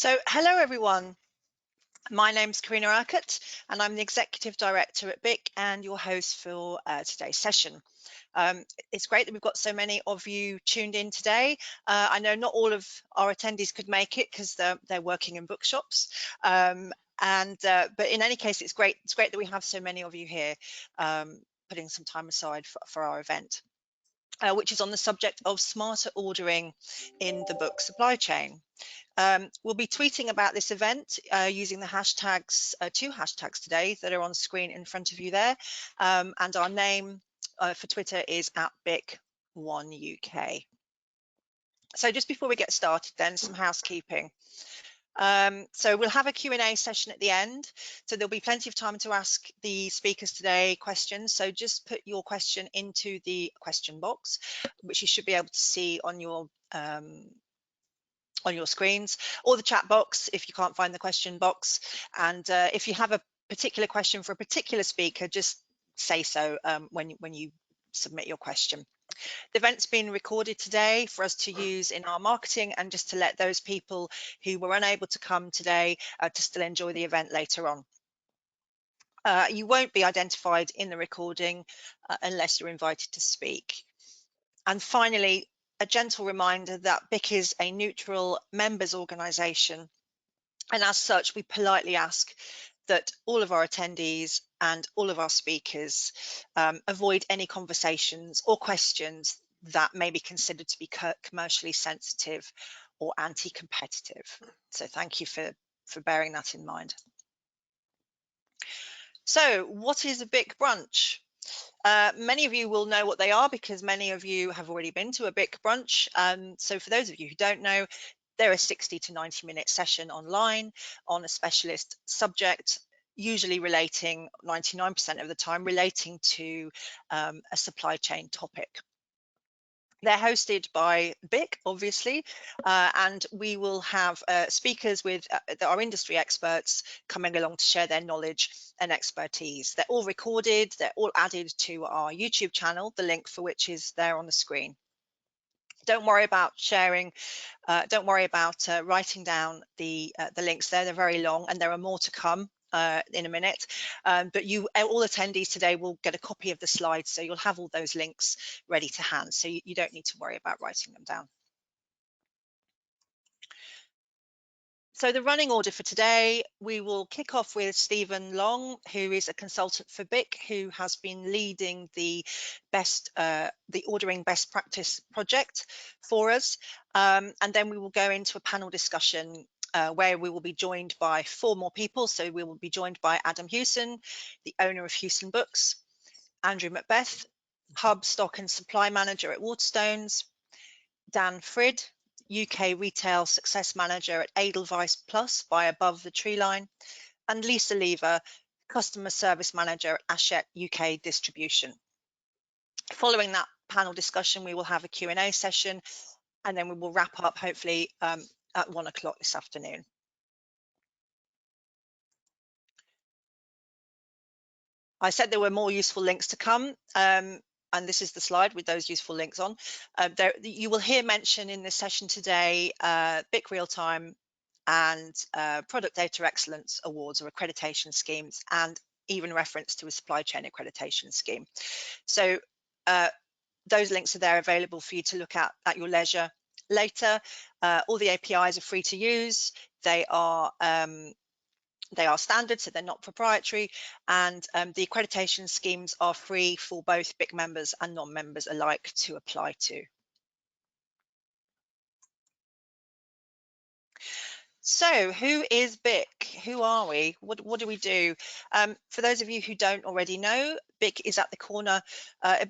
Hello everyone. My name's Karina Urquhart and I'm the Executive Director at BIC and your host for today's session. It's great that we've got so many of you tuned in today. I know not all of our attendees could make it because they're working in bookshops. But in any case, it's great that we have so many of you here putting some time aside for our event. Which is on the subject of smarter ordering in the book supply chain. We'll be tweeting about this event using the hashtags, two hashtags today that are on screen in front of you there. And our name for Twitter is @BIC1UK. So just before we get started then, some housekeeping. So we'll have a Q&A session at the end, so there'll be plenty of time to ask the speakers today questions. So just put your question into the question box, which you should be able to see on your screens, or the chat box if you can't find the question box. And if you have a particular question for a particular speaker, just say so when you submit your question. The event's been recorded today for us to use in our marketing and just to let those people who were unable to come today to still enjoy the event later on. You won't be identified in the recording unless you're invited to speak. And finally, a gentle reminder that BIC is a neutral members organisation, and as such we politely ask that all of our attendees and all of our speakers avoid any conversations or questions that may be considered to be commercially sensitive or anti-competitive. So thank you for bearing that in mind. So what is a BIC Brunch? Many of you will know what they are because many of you have already been to a BIC Brunch. So for those of you who don't know, they're a 60 to 90 minute session online on a specialist subject, usually relating 99% of the time relating to a supply chain topic. They're hosted by BIC, obviously, and we will have speakers with our industry experts coming along to share their knowledge and expertise. They're all recorded, they're all added to our YouTube channel, the link for which is there on the screen. Don't worry about sharing, don't worry about writing down the links there, they're very long and there are more to come in a minute, but all attendees today will get a copy of the slides, so you'll have all those links ready to hand, so you don't need to worry about writing them down. So the running order for today, we will kick off with Stephen Long, who is a consultant for BIC, who has been leading the ordering best practice project for us. And then we will go into a panel discussion where we will be joined by 4 more people. So we will be joined by Adam Hewson, the owner of Hewson Books, Andrew Macbeth, Hub Stock and Supply Manager at Waterstones, Dan Frid, UK Retail Success Manager at Edelweiss Plus by Above the Tree Line, and Lisa Lever, Customer Service Manager at Hachette UK Distribution. Following that panel discussion, we will have a Q&A session, and then we will wrap up hopefully at 1 o'clock this afternoon. I said there were more useful links to come, and this is the slide with those useful links on. You will hear mention in this session today BIC Real Time and Product Data Excellence Awards or accreditation schemes, and even reference to a supply chain accreditation scheme. So those links are there available for you to look at your leisure later. All the APIs are free to use. They are standard, so they're not proprietary, and the accreditation schemes are free for both BIC members and non-members alike to apply to. So who is BIC? Who are we? What do we do? For those of you who don't already know, BIC is at the corner.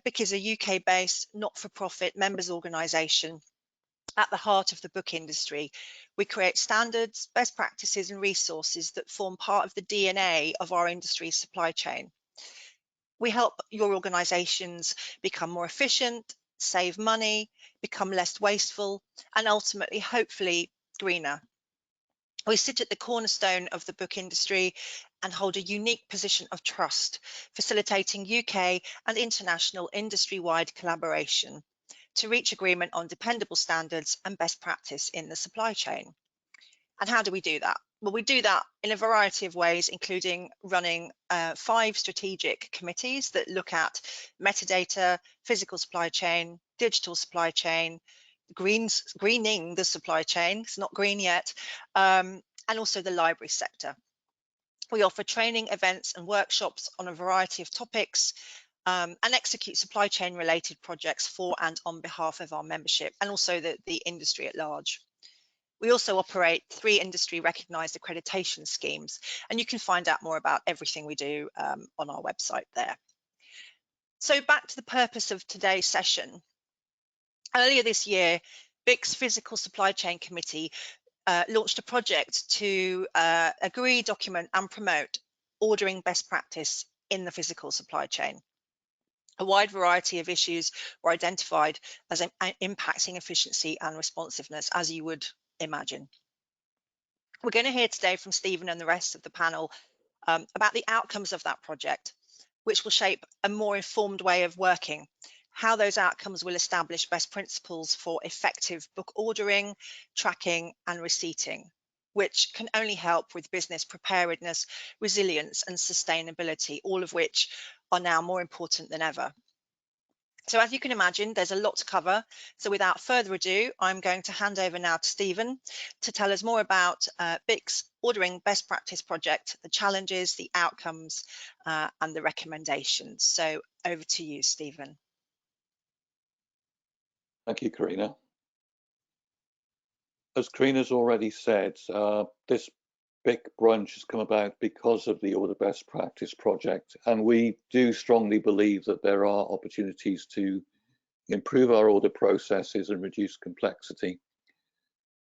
BIC is a UK-based, not-for-profit members organisation at the heart of the book industry. We create standards, best practices and resources that form part of the DNA of our industry's supply chain. We help your organisations become more efficient, save money, become less wasteful, and ultimately, hopefully, greener. We sit at the cornerstone of the book industry and hold a unique position of trust, facilitating UK and international industry-wide collaboration to reach agreement on dependable standards and best practice in the supply chain. And how do we do that? Well, we do that in a variety of ways, including running 5 strategic committees that look at metadata, physical supply chain, digital supply chain, greening the supply chain, it's not green yet, and also the library sector. We offer training, events and workshops on a variety of topics, and execute supply chain related projects for and on behalf of our membership and also the industry at large. We also operate 3 industry recognised accreditation schemes, and you can find out more about everything we do on our website there. So back to the purpose of today's session. Earlier this year, BIC's Physical Supply Chain Committee launched a project to agree, document and promote ordering best practice in the physical supply chain. A wide variety of issues were identified as impacting efficiency and responsiveness, as you would imagine. We're going to hear today from Stephen and the rest of the panel about the outcomes of that project, which will shape a more informed way of working, how those outcomes will establish best principles for effective book ordering, tracking and receipting, which can only help with business preparedness, resilience and sustainability, all of which are now more important than ever. So as you can imagine, there's a lot to cover. So without further ado, I'm going to hand over now to Stephen to tell us more about BIC's Ordering Best Practice project, the challenges, the outcomes, and the recommendations. So over to you, Stephen. Thank you, Karina. As Karina's already said, this BIC Brunch has come about because of the Order Best Practice project, and we do strongly believe that there are opportunities to improve our order processes and reduce complexity.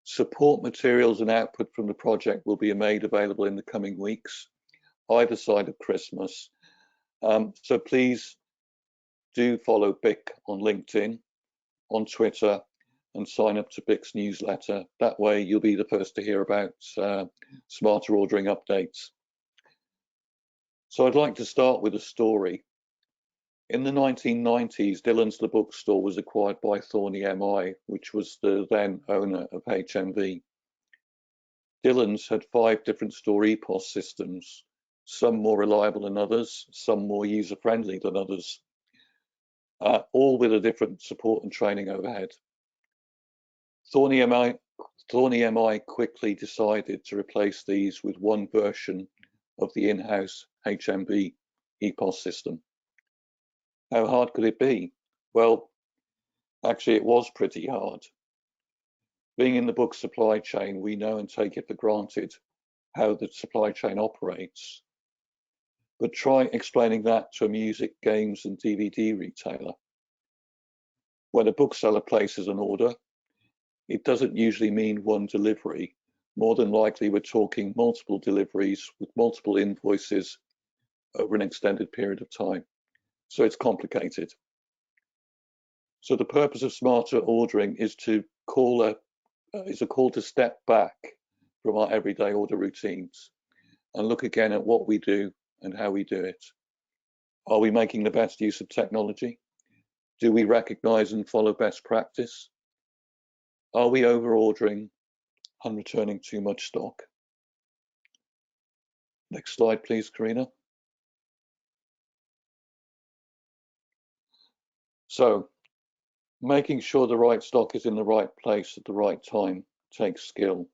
Support materials and output from the project will be made available in the coming weeks, either side of Christmas. So please do follow BIC on LinkedIn, on Twitter, and sign up to BIC's newsletter. That way you'll be the first to hear about smarter ordering updates. So I'd like to start with a story. In the 1990s, Dillon's the bookstore was acquired by Thorney MI, which was the then owner of HMV. Dillon's had 5 different store EPOS systems, some more reliable than others, some more user-friendly than others, all with a different support and training overhead. Thorney MI quickly decided to replace these with one version of the in-house HMV EPOS system. How hard could it be? Well, actually it was pretty hard. Being in the book supply chain, we know and take it for granted how the supply chain operates. But try explaining that to a music, games and DVD retailer. When a bookseller places an order, it doesn't usually mean one delivery. More than likely, we're talking multiple deliveries with multiple invoices over an extended period of time. So it's complicated. So the purpose of smarter ordering is a call to step back from our everyday order routines and look again at what we do and how we do it. Are we making the best use of technology? Do we recognize and follow best practice? Are we over ordering and returning too much stock? Next slide, please, Karina. So, making sure the right stock is in the right place at the right time takes skill.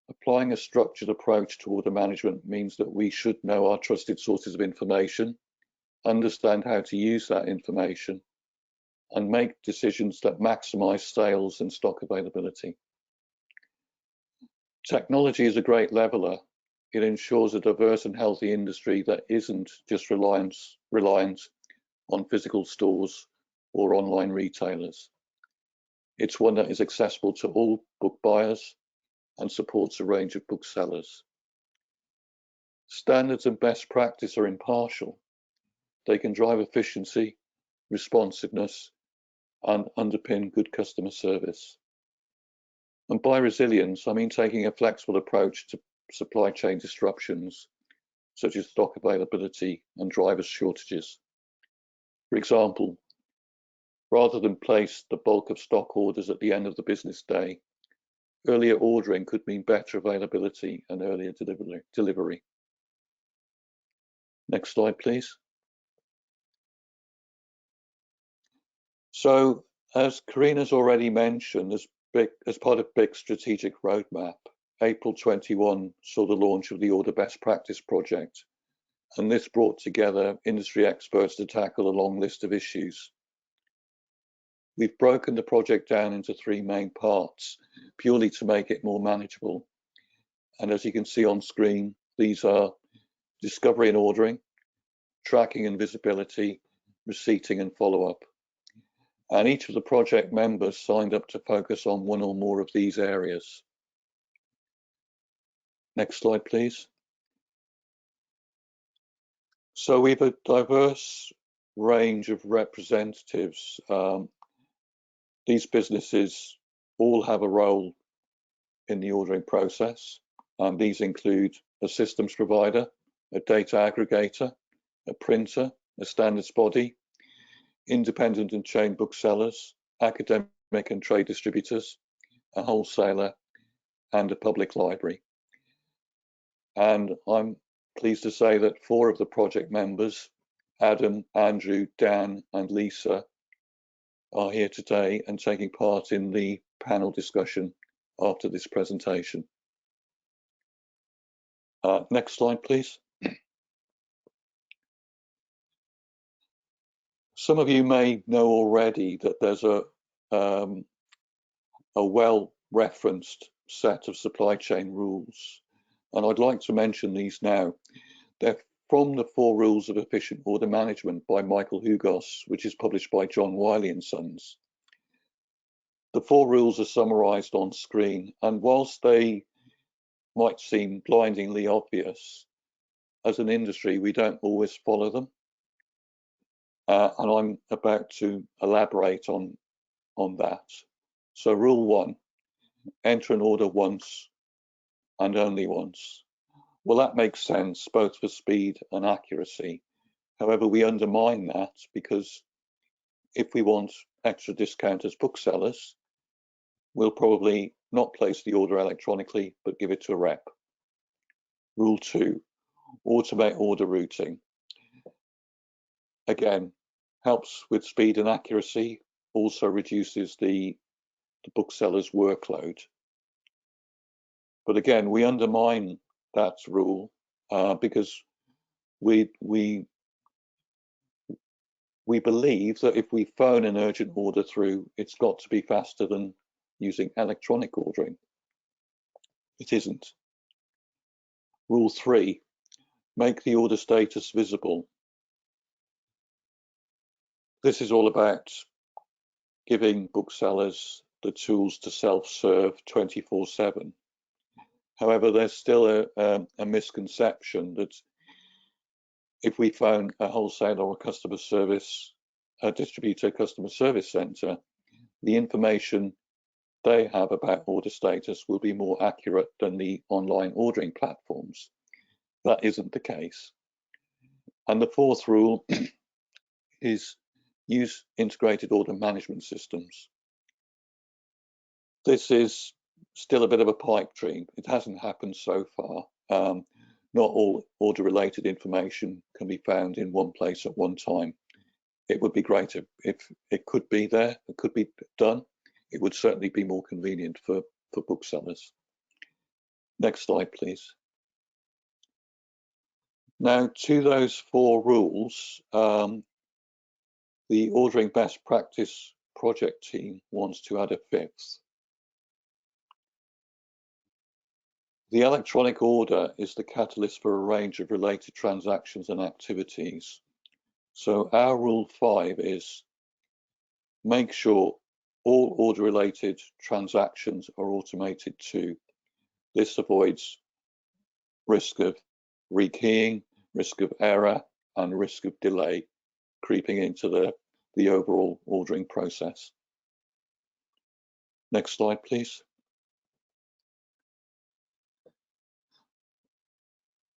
Applying a structured approach to order management means that we should know our trusted sources of information, understand how to use that information, and make decisions that maximize sales and stock availability. Technology is a great leveler. It ensures a diverse and healthy industry that isn't just reliant on physical stores or online retailers. It's one that is accessible to all book buyers and supports a range of booksellers. Standards and best practice are impartial. They can drive efficiency, responsiveness, and underpin good customer service. And by resilience, I mean taking a flexible approach to supply chain disruptions, such as stock availability and driver shortages. For example, rather than place the bulk of stock orders at the end of the business day, earlier ordering could mean better availability and earlier delivery. Next slide, please. So, as Karina's already mentioned, as part of BIC's strategic roadmap, April 21 saw the launch of the Order Best Practice project, and this brought together industry experts to tackle a long list of issues. We've broken the project down into 3 main parts, purely to make it more manageable. And as you can see on screen, these are discovery and ordering, tracking and visibility, receipting and follow-up. And each of the project members signed up to focus on one or more of these areas. Next slide, please. So we have a diverse range of representatives. These businesses all have a role in the ordering process. These include a systems provider, a data aggregator, a printer, a standards body, independent and chain booksellers, academic and trade distributors, a wholesaler, and a public library. And I'm pleased to say that 4 of the project members, Adam, Andrew, Dan, and Lisa, are here today and taking part in the panel discussion after this presentation. Next slide, please. Some of you may know already that there's a well-referenced set of supply chain rules, and I'd like to mention these now. They're from the 4 Rules of Efficient Order Management by Michael Hugos, which is published by John Wiley and Sons. The 4 rules are summarized on screen, and whilst they might seem blindingly obvious, as an industry, we don't always follow them. And I'm about to elaborate on that. So rule 1, enter an order once and only once. Well, that makes sense both for speed and accuracy. However, we undermine that because if we want extra discount as booksellers, we'll probably not place the order electronically, but give it to a rep. Rule 2, automate order routing. Again, helps with speed and accuracy, also reduces the bookseller's workload. But again, we undermine that rule because we believe that if we phone an urgent order through, it's got to be faster than using electronic ordering. It isn't. Rule 3, make the order status visible. This is all about giving booksellers the tools to self-serve 24/7. However, there's still a misconception that if we phone a wholesaler or a distributor customer service center, the information they have about order status will be more accurate than the online ordering platforms. That isn't the case. And the 4th rule is use integrated order management systems. This is still a bit of a pipe dream. It hasn't happened so far. Not all order-related information can be found in one place at one time. It would be great if it could be there, it could be done. It would certainly be more convenient for booksellers. Next slide, please. Now, to those 4 rules, the Ordering Best Practice project team wants to add a 5th. The electronic order is the catalyst for a range of related transactions and activities. So our rule 5 is make sure all order-related transactions are automated too. This avoids risk of rekeying, risk of error, and risk of delay creeping into the overall ordering process. Next slide, please.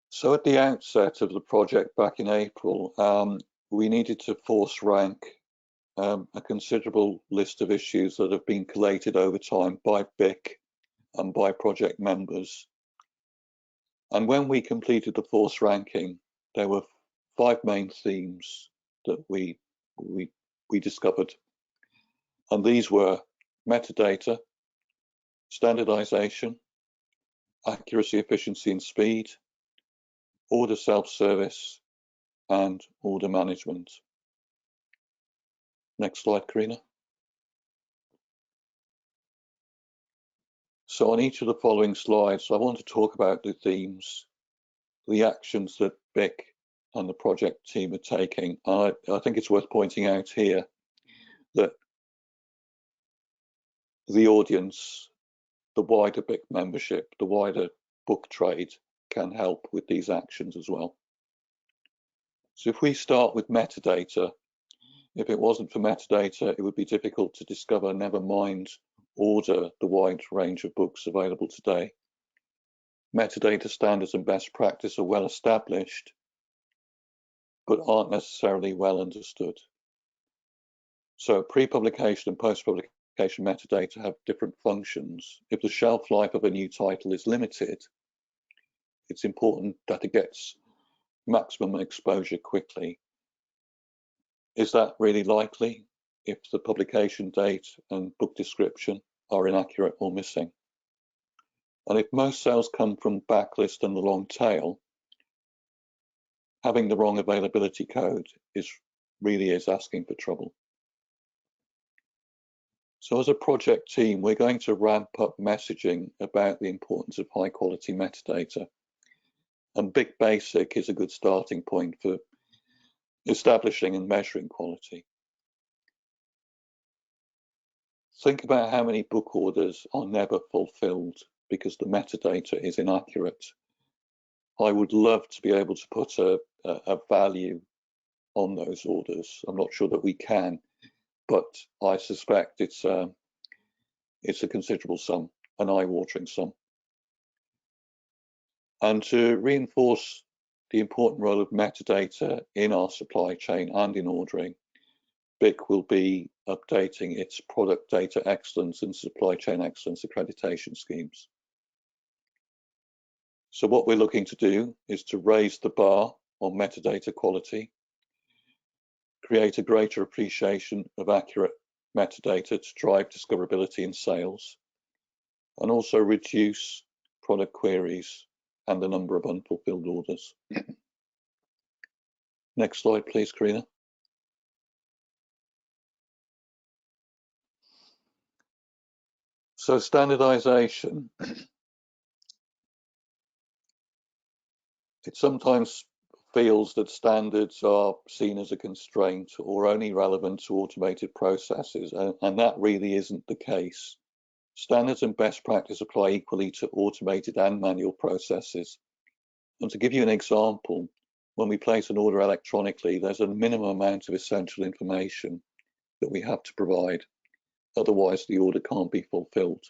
So at the outset of the project back in April, we needed to force rank a considerable list of issues that have been collated over time by BIC and by project members. And when we completed the force ranking, there were 5 main themes that we discovered. And these were metadata, standardization, accuracy, efficiency and speed, order self-service, and order management. Next slide, Karina. So on each of the following slides, I want to talk about the themes, the actions that BIC and the project team are taking. I think it's worth pointing out here that the audience, the wider BIC membership, the wider book trade can help with these actions as well. So if we start with metadata, if it wasn't for metadata, it would be difficult to discover, never mind order the wide range of books available today. Metadata standards and best practice are well established, but aren't necessarily well understood. So pre-publication and post-publication metadata have different functions. If the shelf life of a new title is limited, it's important that it gets maximum exposure quickly. Is that really likely if the publication date and book description are inaccurate or missing? And if most sales come from backlist and the long tail, having the wrong availability code really is asking for trouble. So as a project team, we're going to ramp up messaging about the importance of high quality metadata. And BIC Basic is a good starting point for establishing and measuring quality. Think about how many book orders are never fulfilled because the metadata is inaccurate. I would love to be able to put a value on those orders. I'm not sure that we can, but I suspect it's a considerable sum, an eye-watering sum. And to reinforce the important role of metadata in our supply chain and in ordering, BIC will be updating its product data excellence and supply chain excellence accreditation schemes. So what we're looking to do is to raise the bar on metadata quality, create a greater appreciation of accurate metadata to drive discoverability in sales, and also reduce product queries and the number of unfulfilled orders. Next slide, please, Karina. So standardization. It sometimes feels that standards are seen as a constraint or only relevant to automated processes, and that really isn't the case. Standards and best practice apply equally to automated and manual processes. And to give you an example, when we place an order electronically, there's a minimum amount of essential information that we have to provide. Otherwise, the order can't be fulfilled.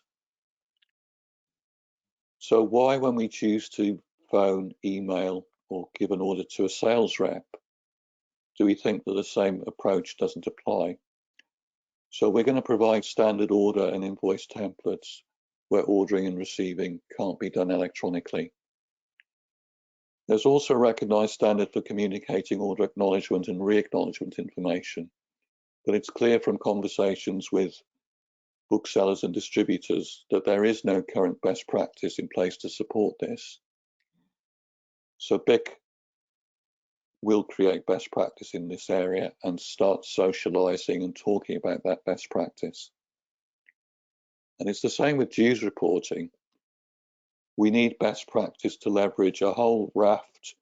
So why, when we choose to phone, email, or give an order to a sales rep, do we think that the same approach doesn't apply? So we're going to provide standard order and invoice templates where ordering and receiving can't be done electronically. There's also a recognized standard for communicating order acknowledgement and re-acknowledgement information, but it's clear from conversations with booksellers and distributors that there is no current best practice in place to support this. So BIC will create best practice in this area and start socializing and talking about that best practice. And it's the same with dues reporting. We need best practice to leverage a whole raft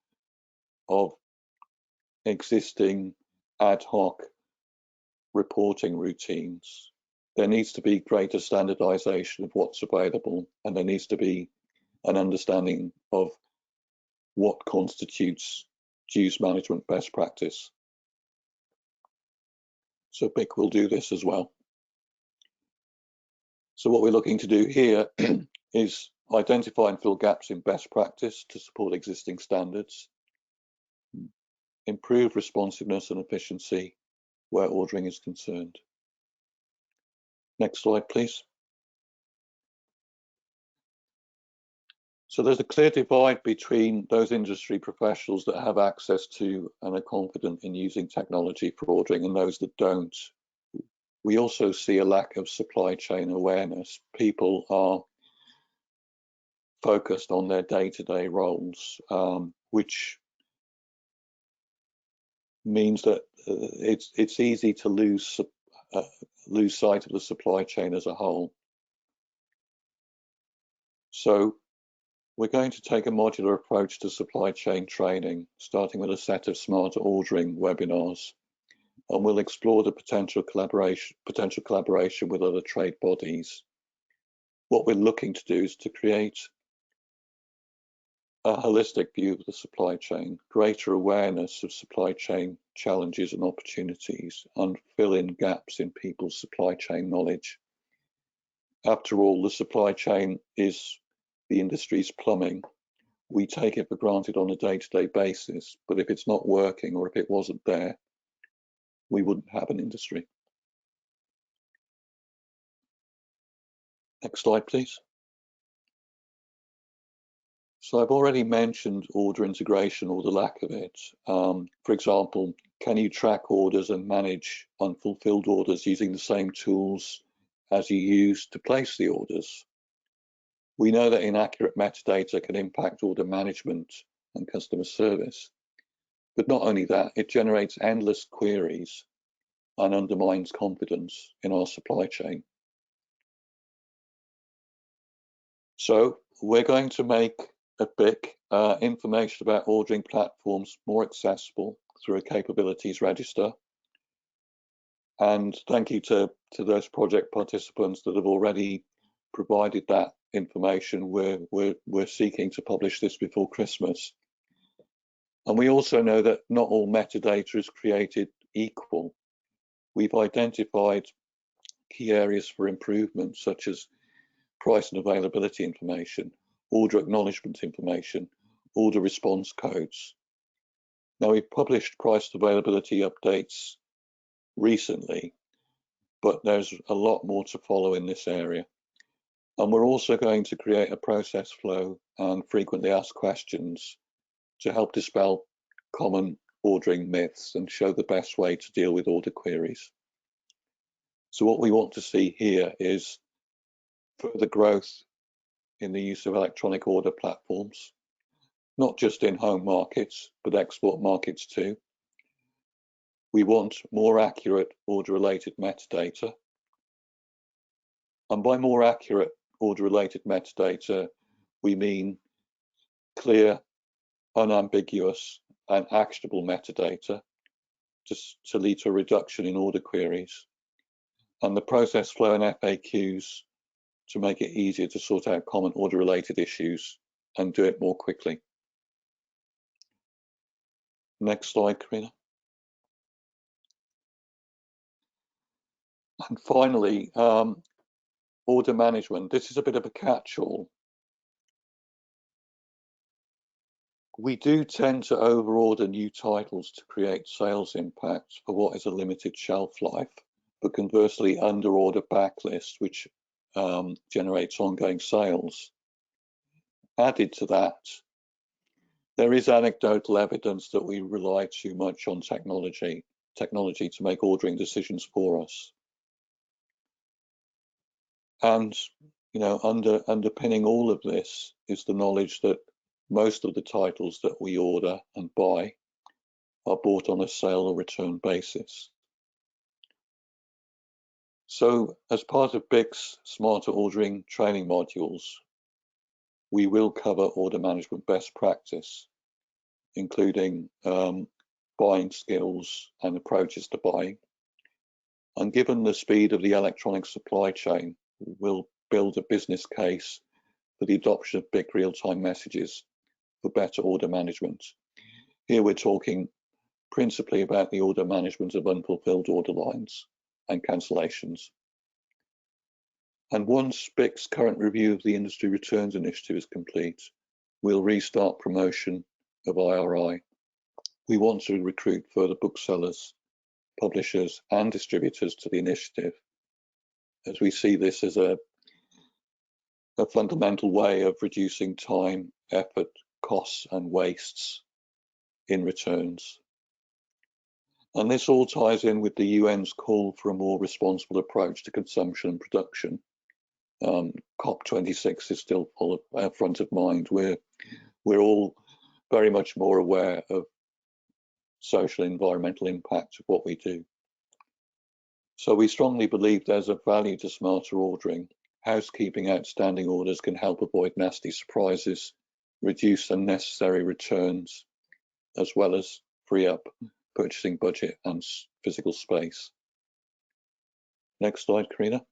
of existing ad hoc reporting routines. There needs to be greater standardization of what's available, and there needs to be an understanding of what constitutes dues management best practice. So BIC will do this as well. So what we're looking to do here is identify and fill gaps in best practice to support existing standards, improve responsiveness and efficiency where ordering is concerned. Next slide, please. So there's a clear divide between those industry professionals that have access to and are confident in using technology for ordering and those that don't. We also see a lack of supply chain awareness. People are focused on their day-to-day roles, which means that it's easy to lose sight of the supply chain as a whole. So we're going to take a modular approach to supply chain training, starting with a set of smarter ordering webinars, and we'll explore the potential collaboration with other trade bodies. What we're looking to do is to create a holistic view of the supply chain, greater awareness of supply chain challenges and opportunities, and fill in gaps in people's supply chain knowledge. After all, the supply chain is the industry's plumbing. We take it for granted on a day-to-day basis, but if it's not working or if it wasn't there, we wouldn't have an industry. Next slide, please. So I've already mentioned order integration or the lack of it. For example, can you track orders and manage unfulfilled orders using the same tools as you use to place the orders? We know that inaccurate metadata can impact order management and customer service. But not only that, it generates endless queries and undermines confidence in our supply chain. So we're going to make a BIC information about ordering platforms more accessible through a capabilities register. And thank you to those project participants that have already provided that information. We're seeking to publish this before Christmas. And we also know that not all metadata is created equal. We've identified key areas for improvement, such as price and availability information, order acknowledgement information, order response codes. Now, we've published price availability updates recently, but there's a lot more to follow in this area. And we're also going to create a process flow and frequently asked questions to help dispel common ordering myths and show the best way to deal with order queries. So what we want to see here is further growth in the use of electronic order platforms, not just in home markets, but export markets too. We want more accurate order-related metadata. And by more accurate order-related metadata, we mean clear, unambiguous, and actionable metadata to lead to a reduction in order queries. And the process flow and FAQs to make it easier to sort out common order-related issues and do it more quickly. Next slide, Karina. And finally, order management. This is a bit of a catch-all. We do tend to over-order new titles to create sales impact for what is a limited shelf life, but conversely under-order backlists, which generates ongoing sales. Added to that, there is anecdotal evidence that we rely too much on technology to make ordering decisions for us. And underpinning all of this is the knowledge that most of the titles that we order and buy are bought on a sale or return basis. So as part of BIC's smarter ordering training modules, we will cover order management best practice, including buying skills and approaches to buying. And given the speed of the electronic supply chain, we'll build a business case for the adoption of BIC real-time messages for better order management. Here we're talking principally about the order management of unfulfilled order lines and cancellations. And once BIC's current review of the industry returns initiative is complete, we'll restart promotion of IRI. We want to recruit further booksellers, publishers and distributors to the initiative, as we see this as a a fundamental way of reducing time, effort, costs and wastes in returns. And this all ties in with the UN's call for a more responsible approach to consumption and production. COP26 is still front of mind. We're all very much more aware of social and environmental impact of what we do. So we strongly believe there's a value to smarter ordering. Housekeeping outstanding orders can help avoid nasty surprises, reduce unnecessary returns, as well as free up purchasing budget and physical space. Next slide, Karina.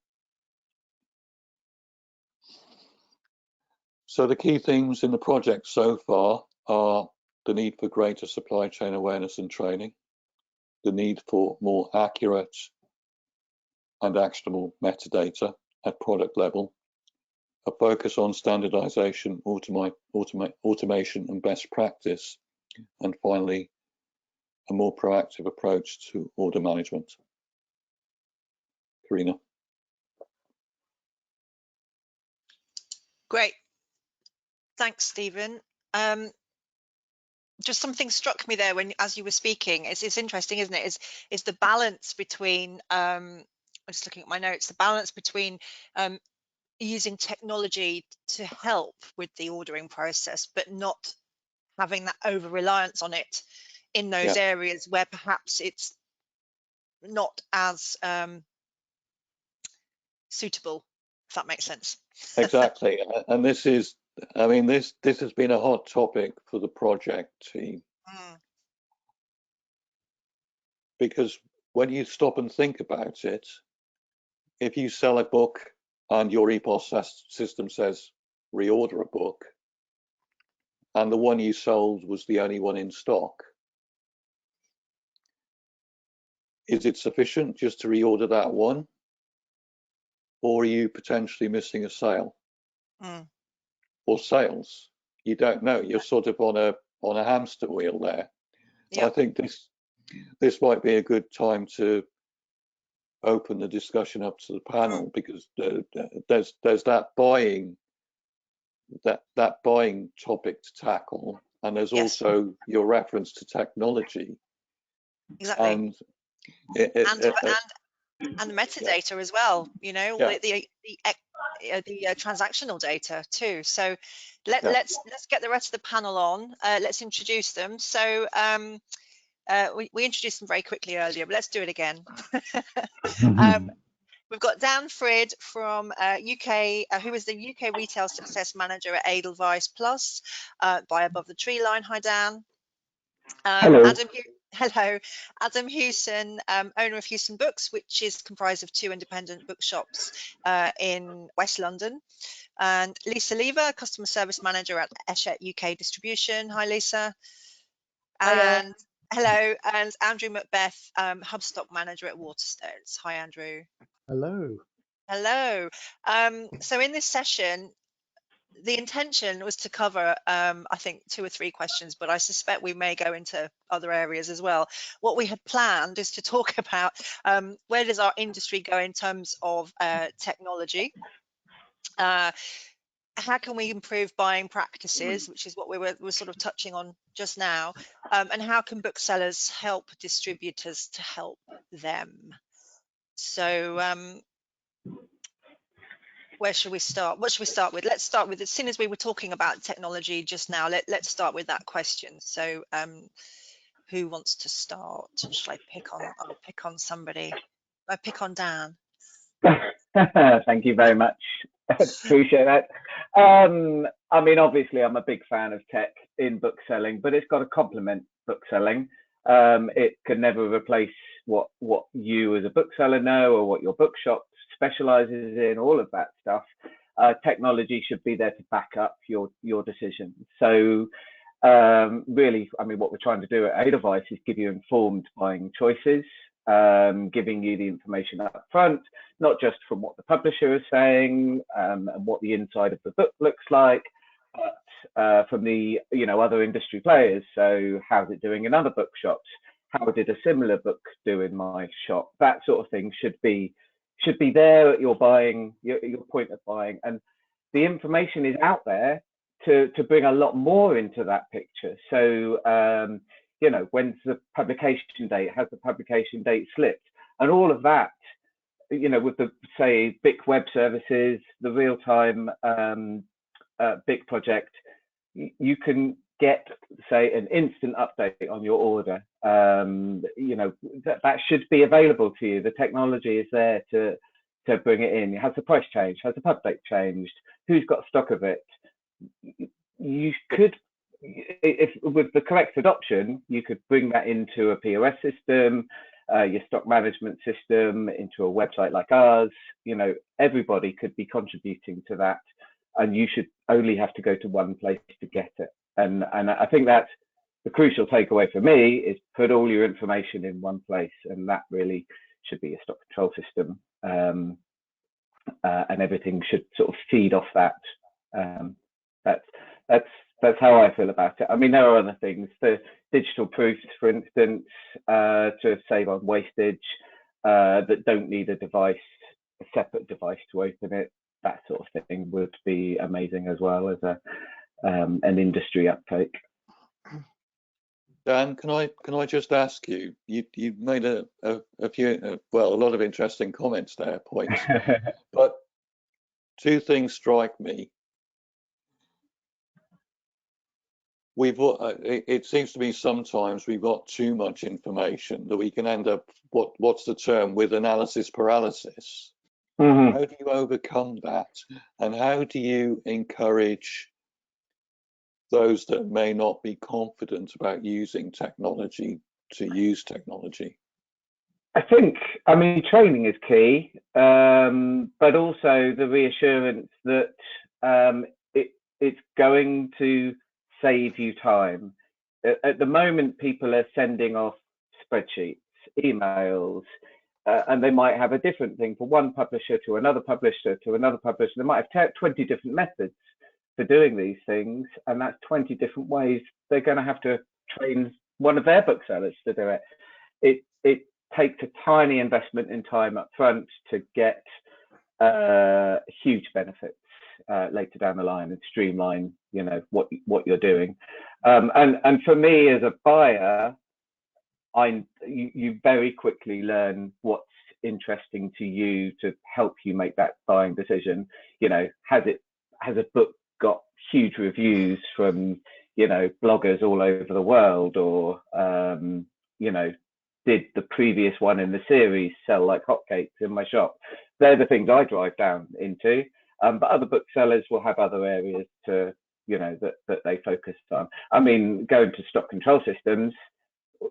So the key themes in the project so far are the need for greater supply chain awareness and training, the need for more accurate and actionable metadata at product level, a focus on standardization, automation and best practice, and finally, a more proactive approach to order management. Karina. Great. Thanks, Stephen. Just something struck me there as you were speaking. It's interesting, isn't it? Is the balance between I'm just looking at my notes. The balance between using technology to help with the ordering process, but not having that over reliance on it in those areas where perhaps it's not as suitable, if that makes sense. Exactly, and this is, I mean, this has been a hot topic for the project team. Because when you stop and think about it, if you sell a book and your EPOS system says reorder a book, and the one you sold was the only one in stock, is it sufficient just to reorder that one? Or are you potentially missing a sale? Or sales? You don't know. You're sort of on a hamster wheel there. I think this might be a good time to open the discussion up to the panel, because there's that buying topic to tackle, and there's also your reference to technology. Exactly. And the metadata as well, you know, the transactional data too. So let's get the rest of the panel on. Let's introduce them. So we introduced them very quickly earlier, but let's do it again. We've got Dan Frid from UK, who is the UK Retail Success Manager at Edelweiss Plus, Buy Above the Tree Line. Hi, Dan. Hello. Hello. Adam Hewson, owner of Hewson Books, which is comprised of 2 independent bookshops in West London. And Lisa Lever, Customer Service Manager at Eshet UK Distribution. Hi, Lisa. And hello. And Andrew Macbeth, Hub Stock Manager at Waterstones. Hi, Andrew. Hello. Hello. So in this session, the intention was to cover, I think, 2 or 3 questions, but I suspect we may go into other areas as well. What we had planned is to talk about where does our industry go in terms of technology? How can we improve buying practices, which is what we were sort of touching on just now, and how can booksellers help distributors to help them? So where should we start? What should we start with? Let's start with, as soon as we were talking about technology just now, let's start with that question. So who wants to start? Should I pick on, I'll pick on somebody. I pick on Dan. Thank you very much. Appreciate that. I mean, obviously, I'm a big fan of tech in bookselling, but it's got to complement bookselling. It can never replace what you as a bookseller know, or what your bookshop specializes in, all of that stuff. Technology should be there to back up your decision. So really, I mean, what we're trying to do at Edelweiss is give you informed buying choices, giving you the information up front, not just from what the publisher is saying and what the inside of the book looks like, but from the other industry players. So how's it doing in other bookshops? How did a similar book do in my shop? That sort of thing should be there at your buying, your point of buying. And the information is out there to bring a lot more into that picture. So, you know, when's the publication date? Has the publication date slipped? And all of that, you know, with the, say, BIC web services, the real-time BIC project, you can get, say, an instant update on your order. You know, that should be available to you. The technology is there to bring it in. Has the price changed? Has the pub date changed? Who's got stock of it? You could, if with the correct adoption, you could bring that into a POS system, your stock management system, into a website like ours. You know, everybody could be contributing to that, and you should only have to go to one place to get it. And I think that's the crucial takeaway for me, is put all your information in one place, and that really should be a stock control system, and everything should sort of feed off that. That's how I feel about it. I mean, there are other things, the digital proofs, for instance, to save on wastage, that don't need a separate device to open it. That sort of thing would be amazing as well as an industry uptake. Dan, can I just ask you? You made a few, well, a lot of interesting comments there, points, but two things strike me. It seems to me sometimes we've got too much information that we can end up, what's the term, with analysis paralysis. How do you overcome that, and how do you encourage those that may not be confident about using technology to use technology? I think, I mean, training is key, but also the reassurance that it's going to save you time. At the moment, people are sending off spreadsheets, emails, and they might have a different thing for one publisher to another publisher to another publisher. They might have 20 different methods for doing these things, and that's 20 different ways they're going to have to train one of their booksellers to do it. It takes a tiny investment in time up front to get huge benefits later down the line, and streamline, you know, what you're doing. And for me as a buyer, you very quickly learn what's interesting to you to help you make that buying decision. You know, has a book got huge reviews from, you know, bloggers all over the world, or you know, did the previous one in the series sell like hotcakes in my shop? They're the things I drive down into. But other booksellers will have other areas to, you know, that they focus on. I mean, going to stock control systems,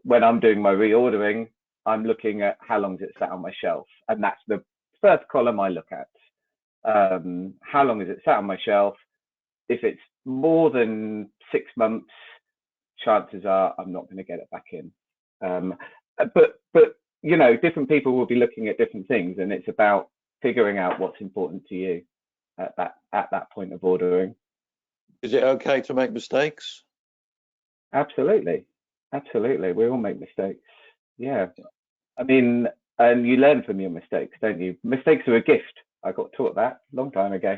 when I'm doing my reordering, I'm looking at how long is it sat on my shelf, and that's the first column I look at. How long is it sat on my shelf? If it's more than 6 months, chances are I'm not going to get it back in. But you know, different people will be looking at different things, and it's about figuring out what's important to you at that point of ordering. Is it okay to make mistakes? Absolutely, we all make mistakes. Yeah, I mean, and you learn from your mistakes, don't you? Mistakes are a gift. I got taught that a long time ago.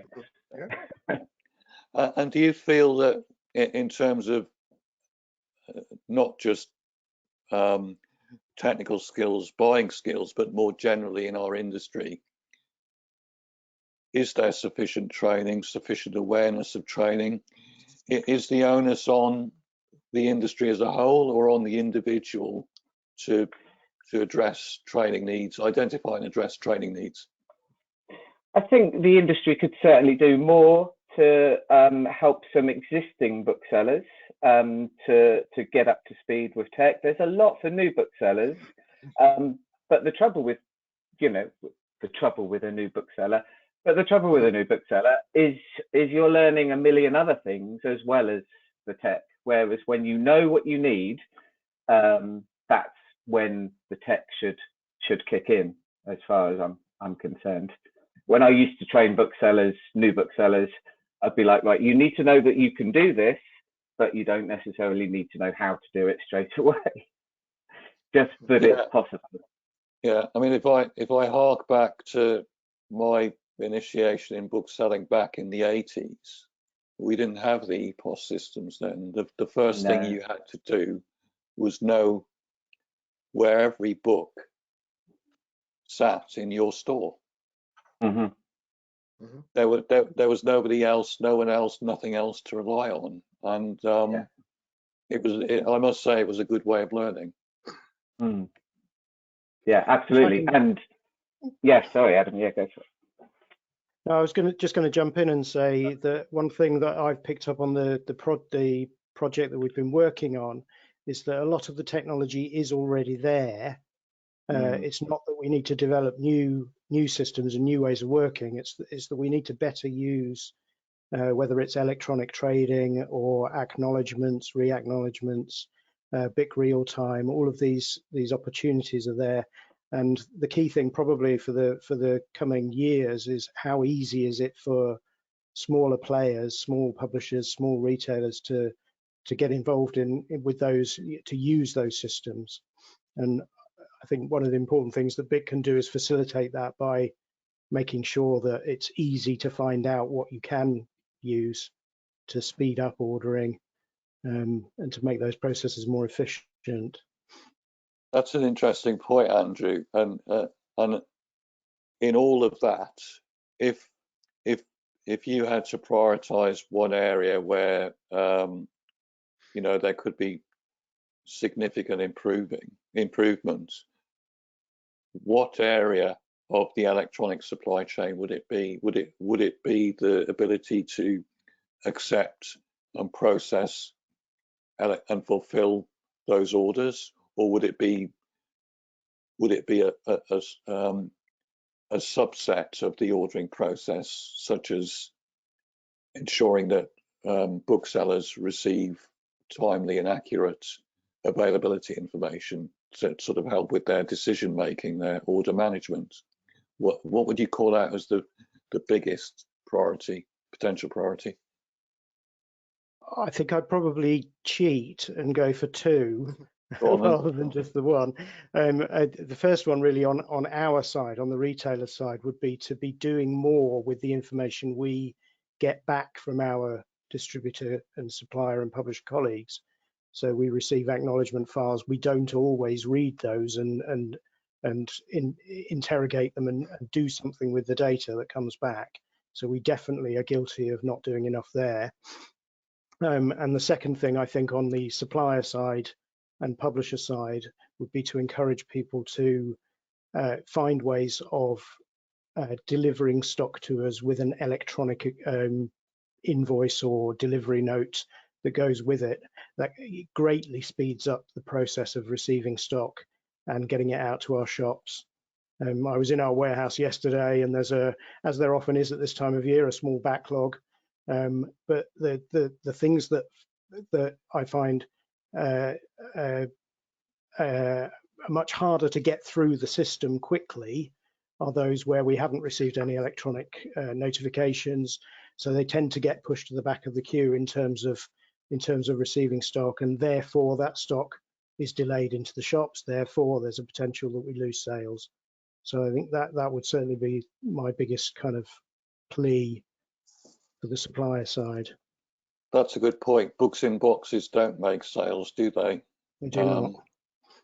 And do you feel that in terms of not just technical skills, buying skills, but more generally in our industry, is there sufficient training, sufficient awareness of training? Is the onus on the industry as a whole, or on the individual to address training needs, identify and address training needs? I think the industry could certainly do more to help some existing booksellers to get up to speed with tech. There's a lot for new booksellers, but the trouble with, you know, a new bookseller is you're learning a million other things as well as the tech. Whereas when you know what you need, that's when the tech should kick in, as far as I'm concerned. When I used to train booksellers, new booksellers, I'd be like, right, you need to know that you can do this, but you don't necessarily need to know how to do it straight away. Just that it's possible. Yeah, I mean, if I hark back to my initiation in book selling back in the 80s, we didn't have the EPOS systems then. The first thing you had to do was know where every book sat in your store. Mm-hmm. There was nobody else, no one else, nothing else to rely on, and I must say, it was a good way of learning. Mm. Yeah, absolutely. And yeah, sorry, Adam. Yeah, go for it. No, I was just going to jump in and say that one thing that I've picked up on the project that we've been working on is that a lot of the technology is already there. It's not that we need to develop new systems and new ways of working. It's that we need to better use whether it's electronic trading or acknowledgements, re-acknowledgements, BIC real time. All of these opportunities are there. And the key thing probably for the coming years is how easy is it for smaller players, small publishers, small retailers to get involved with those, to use those systems. And I think one of the important things that BIC can do is facilitate that by making sure that it's easy to find out what you can use to speed up ordering and to make those processes more efficient. That's an interesting point, Andrew. And in all of that, if you had to prioritize one area where there could be significant improvements, what area of the electronic supply chain would it be? Would it be the ability to accept and process and fulfill those orders, or would it be a subset of the ordering process, such as ensuring that booksellers receive timely and accurate availability information to sort of help with their decision making, their order management? What would you call out as the biggest priority, potential priority? I think I'd probably cheat and go for two On, rather than just the one. The first one really on our side, on the retailer side, would be to be doing more with the information we get back from our distributor and supplier and publisher colleagues. So we receive acknowledgement files. We don't always read those and interrogate them and do something with the data that comes back. So we definitely are guilty of not doing enough there. And the second thing I think on the supplier side and publisher side would be to encourage people to find ways of delivering stock to us with an electronic invoice or delivery note that goes with it. That greatly speeds up the process of receiving stock and getting it out to our shops. I was in our warehouse yesterday, and there's as there often is at this time of year, a small backlog. But the things that I find much harder to get through the system quickly are those where we haven't received any electronic notifications, so they tend to get pushed to the back of the queue in terms of receiving stock, and therefore that stock is delayed into the shops. Therefore, there's a potential that we lose sales. So I think that would certainly be my biggest kind of plea for the supplier side. That's a good point. Books in boxes don't make sales, do they? They do not.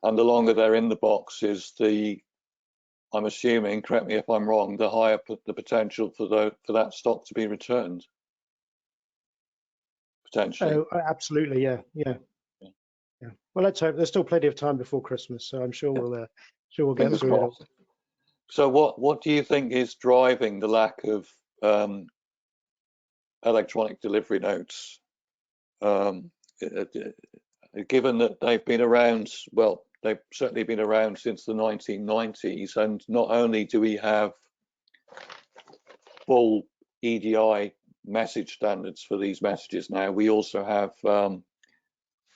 And the longer they're in the box is I'm assuming, correct me if I'm wrong, the higher the potential for that stock to be returned. Potentially. Oh, absolutely, yeah. Well, let's hope. There's still plenty of time before Christmas, so I'm sure we'll get through it all. So what do you think is driving the lack of electronic delivery notes? Given that they've been around, well, they've certainly been around since the 1990s, and not only do we have full EDI message standards for these messages now, we also have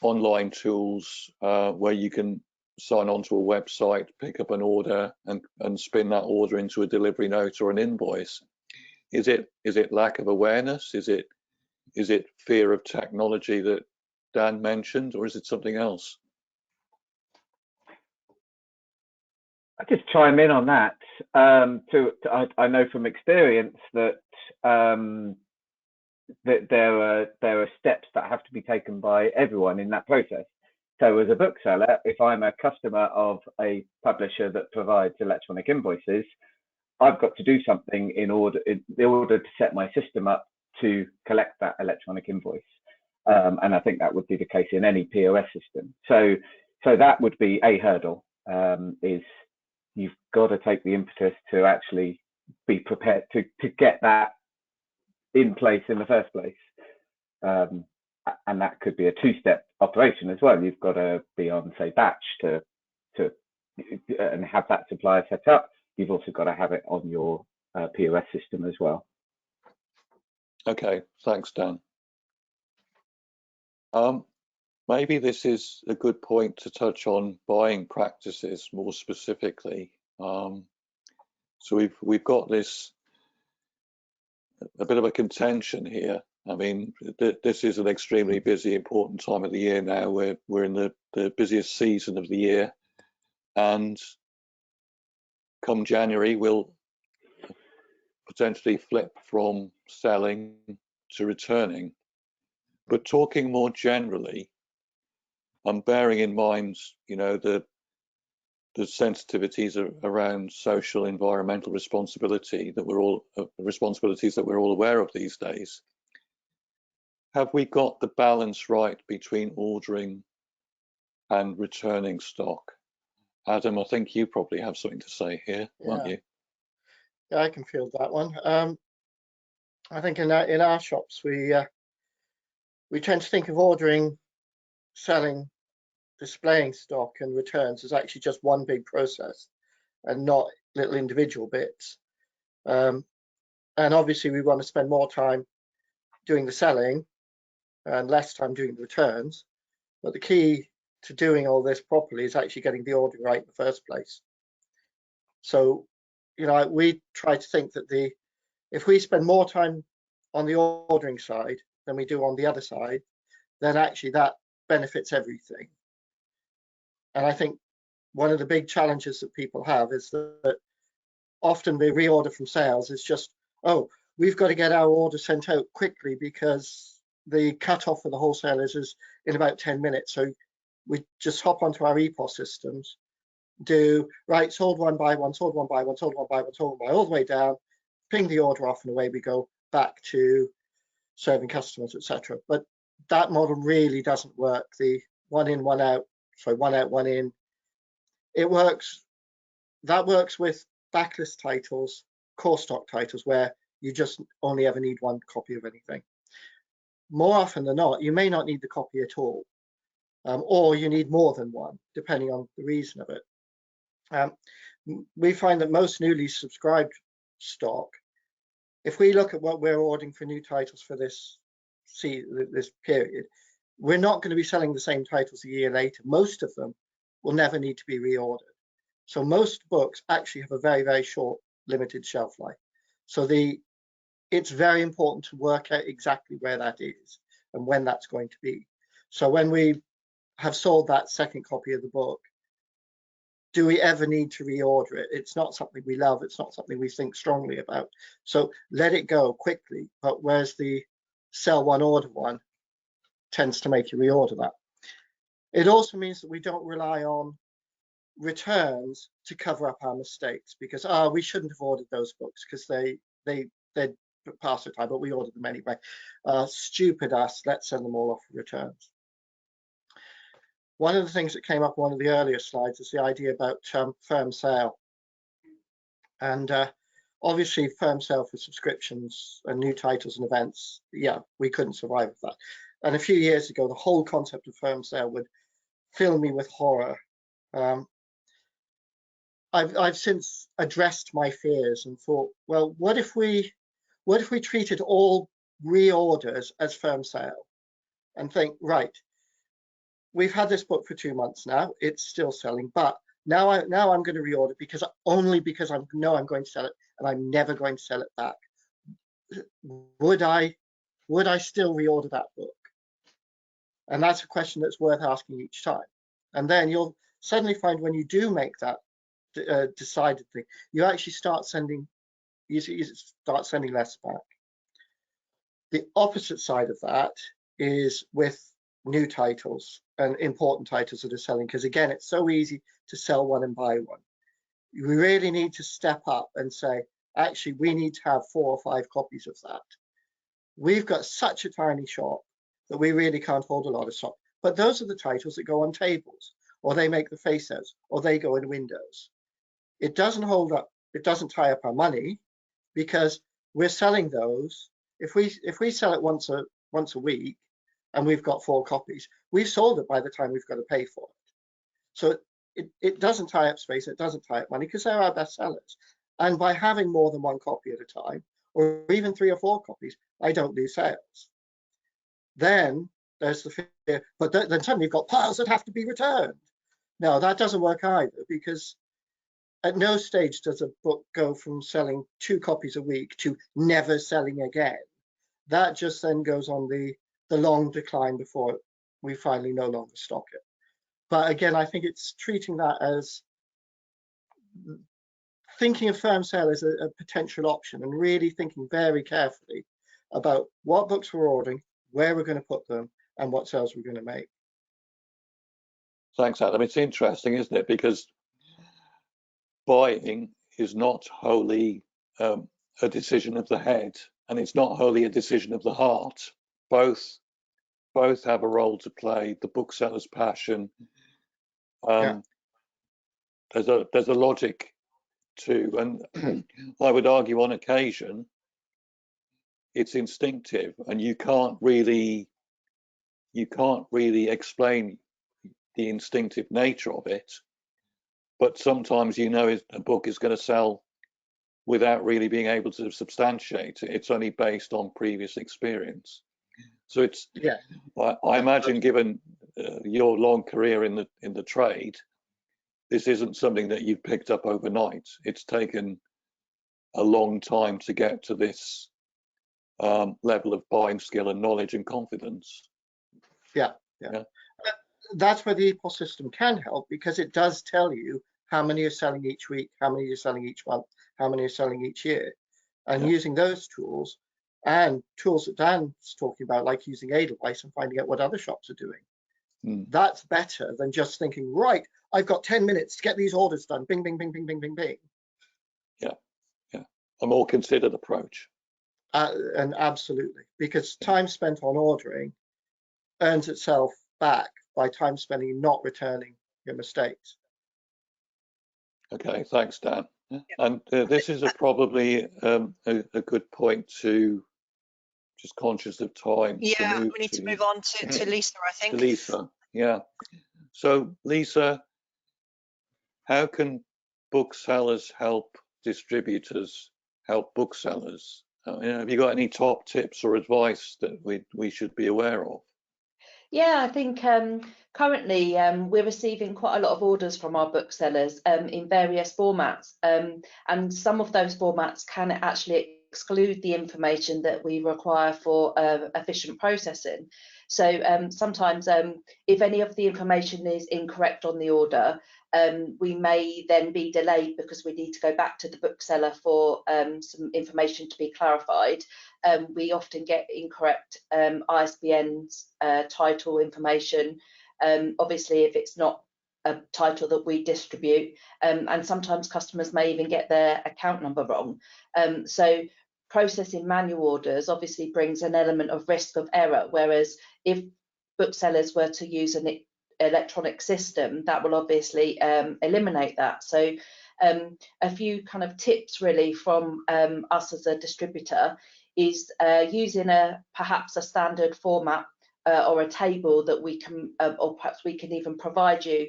online tools where you can sign onto a website, pick up an order, and spin that order into a delivery note or an invoice. Is it lack of awareness? Is it fear of technology that Dan mentioned, or is it something else? I just chime in on that. I know from experience that that there are steps that have to be taken by everyone in that process. So as a bookseller, if I'm a customer of a publisher that provides electronic invoices, I've got to do something in order to set my system up to collect that electronic invoice. And I think that would be the case in any POS system. So that would be a hurdle, is you've got to take the impetus to actually be prepared to get that in place in the first place. And that could be a two-step operation as well. You've got to be on, say, batch to and have that supplier set up. You've also got to have it on your POS system as well. Okay, thanks, Dan. Maybe this is a good point to touch on buying practices more specifically. So we've got this a bit of a contention here. I mean, this is an extremely busy, important time of the year now. We're in the busiest season of the year, and come January, we'll potentially flip from selling to returning. But talking more generally, I'm bearing in mind, you know, the sensitivities around social environmental responsibility that we're all responsibilities that we're all aware of these days. Have we got the balance right between ordering and returning stock? Adam, I think you probably have something to say here, won't you? Yeah, I can field that one. I think in our shops we tend to think of ordering, selling, displaying stock and returns as actually just one big process and not little individual bits. And obviously we want to spend more time doing the selling and less time doing the returns. But the key to doing all this properly is actually getting the order right in the first place. So, you know, we try to think that if we spend more time on the ordering side than we do on the other side, then actually that benefits everything. And I think one of the big challenges that people have is that often the reorder from sales is just, oh, we've got to get our order sent out quickly because the cutoff for the wholesalers is in about 10 minutes. So we just hop onto our EPOS systems, do, right, sold one, buy one, sold one, buy one, sold one, buy one, sold one, buy all the way down, ping the order off and away we go back to serving customers, etc. But that model really doesn't work. The one in, one out, sorry, one out, one in. It works, that works with backlist titles, core stock titles, where you just only ever need one copy of anything. More often than not, you may not need the copy at all, or you need more than one, depending on the reason of it. We find that most newly subscribed stock, if we look at what we're ordering for new titles for this period, we're not going to be selling the same titles a year later. Most of them will never need to be reordered. So most books actually have a very, very short limited shelf life. So it's very important to work out exactly where that is and when that's going to be. So when we have sold that second copy of the book, do we ever need to reorder it? It's not something we love. It's not something we think strongly about. So let it go quickly. But whereas the sell one, order one tends to make you reorder that. It also means that we don't rely on returns to cover up our mistakes because we shouldn't have ordered those books because they're past the time, but we ordered them anyway. Stupid us, let's send them all off for returns. One of the things that came up on one of the earlier slides is the idea about firm sale. And obviously firm sale for subscriptions and new titles and events, yeah, we couldn't survive with that. And a few years ago, the whole concept of firm sale would fill me with horror. I've since addressed my fears and thought, well, what if we treated all reorders as firm sale and think, right, we've had this book for 2 months now, it's still selling, but now I'm going to reorder only because I know I'm going to sell it and I'm never going to sell it back. Would I still reorder that book? And that's a question that's worth asking each time. And then you'll suddenly find when you do make that decided thing. You actually start sending, you start sending less back. The opposite side of that is with new titles and important titles that are selling, because again, it's so easy to sell one and buy one. We really need to step up and say, actually, we need to have 4 or 5 copies of that. We've got such a tiny shop that we really can't hold a lot of stock. But those are the titles that go on tables, or they make the face outs, or they go in windows. It doesn't hold up, it doesn't tie up our money, because we're selling those. If we sell it once a week and we've got 4 copies, we've sold it by the time we've got to pay for it. So it doesn't tie up space, it doesn't tie up money, because they're our best sellers. And by having more than 1 copy at a time, or even 3 or 4 copies, I don't lose sales. Then there's the fear, but then suddenly you've got piles that have to be returned. No, that doesn't work either, because at no stage does a book go from selling 2 copies a week to never selling again. That just then goes on the long decline before we finally no longer stock it. But again, I think it's treating that as thinking of firm sale as a potential option, and really thinking very carefully about what books we're ordering, where we're going to put them, and what sales we're going to make. Thanks, Adam. It's interesting, isn't it? Because buying is not wholly a decision of the head, and it's not wholly a decision of the heart. Both have a role to play. The bookseller's passion. Yeah. There's a logic too, and I would argue on occasion it's instinctive, and you can't really explain the instinctive nature of it. But sometimes you know a book is going to sell without really being able to substantiate it. It's only based on previous experience. So it's, Yeah. I imagine, given your long career in the trade, this isn't something that you've picked up overnight. It's taken a long time to get to this level of buying skill and knowledge and confidence. Yeah. That's where the ecosystem can help, because it does tell you how many are selling each week, how many are selling each month, how many are selling each year. And using those tools, and tools that Dan's talking about, like using Edelweiss and finding out what other shops are doing. That's better than just thinking, right, I've got 10 minutes to get these orders done. Bing, bing, bing, bing, bing, bing, bing. Yeah. A more considered approach. And absolutely, because time spent on ordering earns itself back by time spending not returning your mistakes. Okay, thanks, Dan. And this is probably a good point to, just conscious of time. Yeah, we need to move on to Lisa, I think. To Lisa, yeah. So Lisa, how can booksellers help distributors help booksellers? Have you got any top tips or advice that we should be aware of? Yeah, I think currently we're receiving quite a lot of orders from our booksellers in various formats, and some of those formats can actually exclude the information that we require for efficient processing. So sometimes if any of the information is incorrect on the order, we may then be delayed because we need to go back to the bookseller for some information to be clarified. We often get incorrect ISBNs, title information, obviously if it's not a title that we distribute, and sometimes customers may even get their account number wrong. So processing manual orders obviously brings an element of risk of error, whereas if booksellers were to use an electronic system, that will obviously eliminate that. So a few kind of tips really from us as a distributor is using perhaps a standard format or a table that we can, or perhaps we can even provide you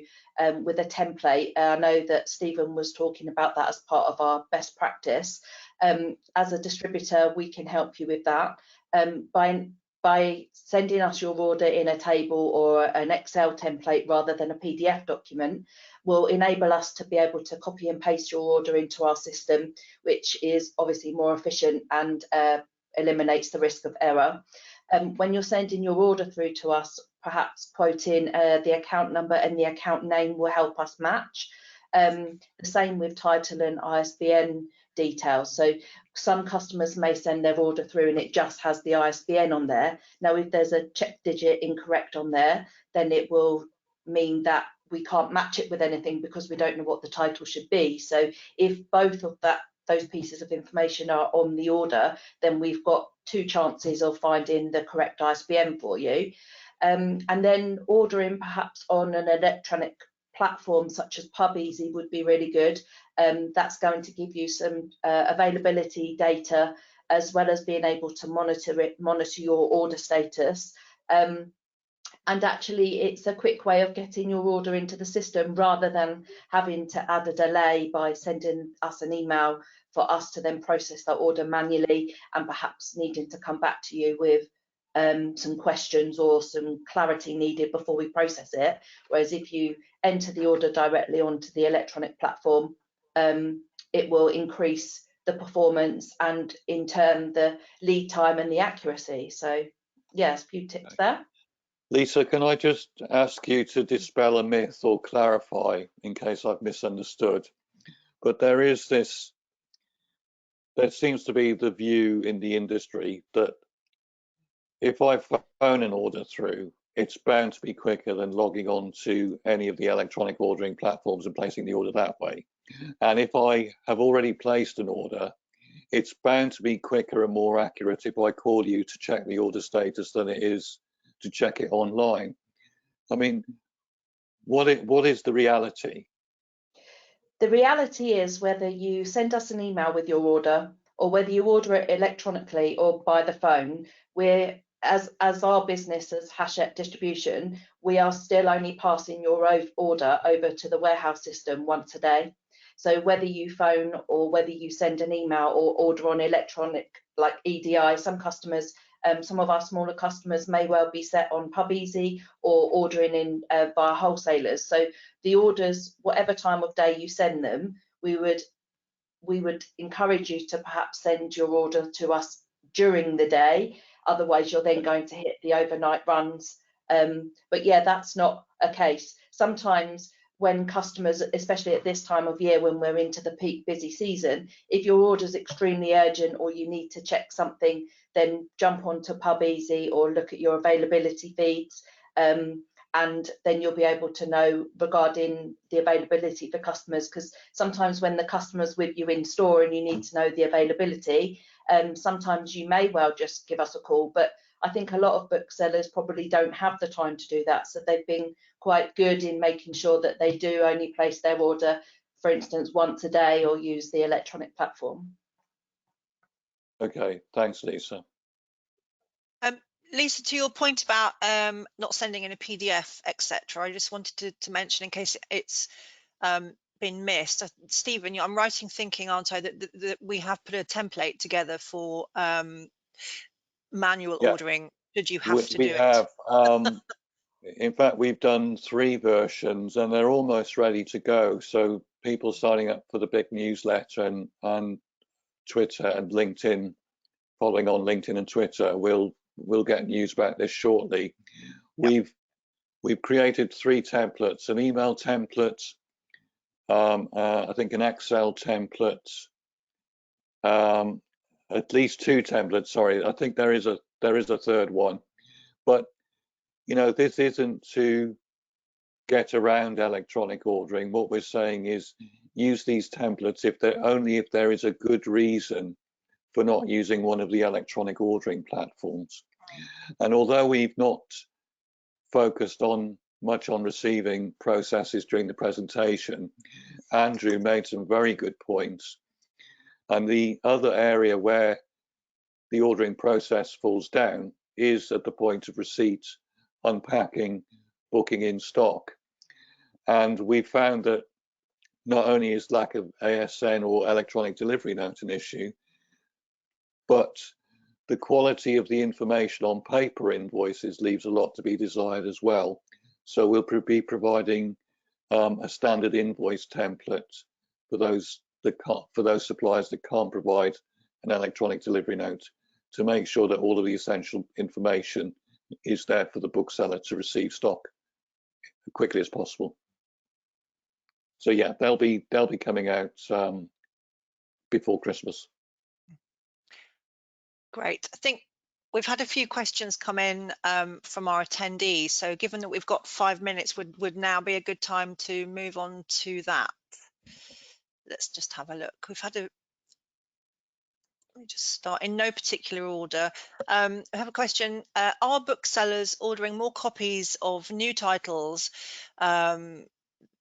with a template. I know that Stephen was talking about that as part of our best practice. As a distributor, we can help you with that by sending us your order in a table or an Excel template rather than a PDF document. Will enable us to be able to copy and paste your order into our system, which is obviously more efficient and eliminates the risk of error. When you're sending your order through to us, perhaps quoting the account number and the account name will help us match. The same with title and ISBN details. So some customers may send their order through and it just has the ISBN on there. Now, if there's a check digit incorrect on there, then it will mean that we can't match it with anything because we don't know what the title should be. So if both of those pieces of information are on the order, then we've got 2 chances of finding the correct ISBN for you. And then ordering perhaps on an electronic platform such as PubEasy would be really good. That's going to give you some availability data, as well as being able to monitor your order status. And actually, it's a quick way of getting your order into the system rather than having to add a delay by sending us an email for us to then process that order manually, and perhaps needing to come back to you with some questions or some clarity needed before we process it. Whereas if you enter the order directly onto the electronic platform, it will increase the performance and in turn the lead time and the accuracy. So yes, a few tips there. Lisa, can I just ask you to dispel a myth or clarify in case I've misunderstood? But there seems to be the view in the industry that if I phone an order through, it's bound to be quicker than logging on to any of the electronic ordering platforms and placing the order that way. And if I have already placed an order, it's bound to be quicker and more accurate if I call you to check the order status than it is to check it online. I mean, what is the reality? The reality is, whether you send us an email with your order or whether you order it electronically or by the phone, we're as our business as Hachette Distribution, we are still only passing your order over to the warehouse system once a day. So whether you phone or whether you send an email or order on electronic like EDI, some customers, some of our smaller customers may well be set on PubEasy or ordering in via wholesalers. So the orders, whatever time of day you send them, we would encourage you to perhaps send your order to us during the day. Otherwise, you're then going to hit the overnight runs. But yeah, that's not a case. Sometimes when customers, especially at this time of year when we're into the peak busy season, if your order's extremely urgent or you need to check something, then jump onto PubEasy or look at your availability feeds, and then you'll be able to know regarding the availability for customers, because sometimes when the customer's with you in store and you need to know the availability, sometimes you may well just give us a call. But I think a lot of booksellers probably don't have the time to do that, so they've been quite good in making sure that they do only place their order, for instance, once a day or use the electronic platform. Okay, thanks, Lisa. Lisa, to your point about not sending in a PDF, etc., I just wanted to mention, in case it's been missed, Stephen, I'm right in thinking, aren't I, that we have put a template together for manual ordering, should you have to do it? In fact, we've done 3 versions and they're almost ready to go. So people signing up for the BIC newsletter and Twitter and LinkedIn, following on LinkedIn and Twitter, will get news about this shortly. Yep. We've created 3 templates: an email template, I think an Excel template, at least 2 templates. Sorry, I think there is a 3rd one. But you know, this isn't to get around electronic ordering. What we're saying is use these templates if there is a good reason for not using one of the electronic ordering platforms. And although we've not focused much on receiving processes during the presentation, Andrew made some very good points. And the other area where the ordering process falls down is at the point of receipt, unpacking, booking in stock. And we found that not only is lack of ASN or electronic delivery note an issue, but the quality of the information on paper invoices leaves a lot to be desired as well. So we'll be providing a standard invoice template for those suppliers that can't provide an electronic delivery note, to make sure that all of the essential information is there for the bookseller to receive stock as quickly as possible. So yeah, they'll be coming out before Christmas. Great. I think we've had a few questions come in from our attendees. So given that we've got 5 minutes, would now be a good time to move on to that? Let's just have a look. We've had a, let me just start in no particular order. I have a question. Are booksellers ordering more copies of new titles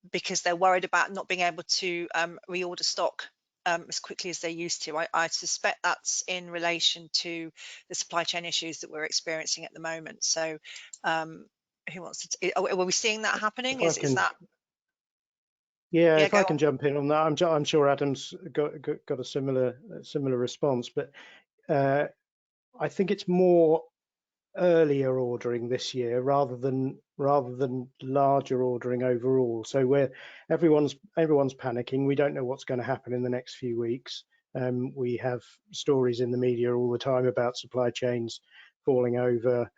because they're worried about not being able to reorder stock as quickly as they used to? I suspect that's in relation to the supply chain issues that we're experiencing at the moment. So who wants to, are we seeing that happening? Is that? Yeah, if I on. can jump in on that, I'm sure Adam's got a similar response, but I think it's more earlier ordering this year rather than larger ordering overall. So where everyone's panicking. We don't know what's going to happen in the next few weeks. We have stories in the media all the time about supply chains falling over,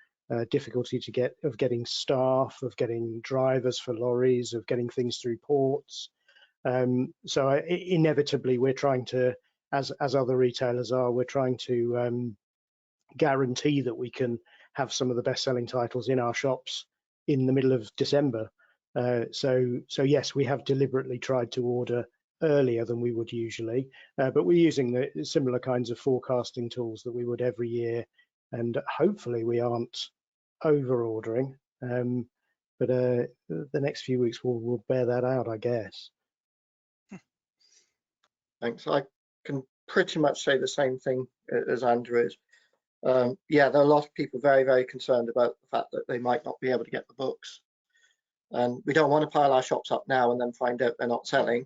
difficulty of getting staff, of getting drivers for lorries, of getting things through ports. So inevitably we're trying to, as other retailers are, we're trying to guarantee that we can have some of the best-selling titles in our shops in the middle of December. So yes, we have deliberately tried to order earlier than we would usually, but we're using the similar kinds of forecasting tools that we would every year, and hopefully we aren't over ordering. But the next few weeks will bear that out, I guess. Thanks. I can pretty much say the same thing as Andrew is. Yeah, there are a lot of people very, very concerned about the fact that they might not be able to get the books. And we don't want to pile our shops up now and then find out they're not selling.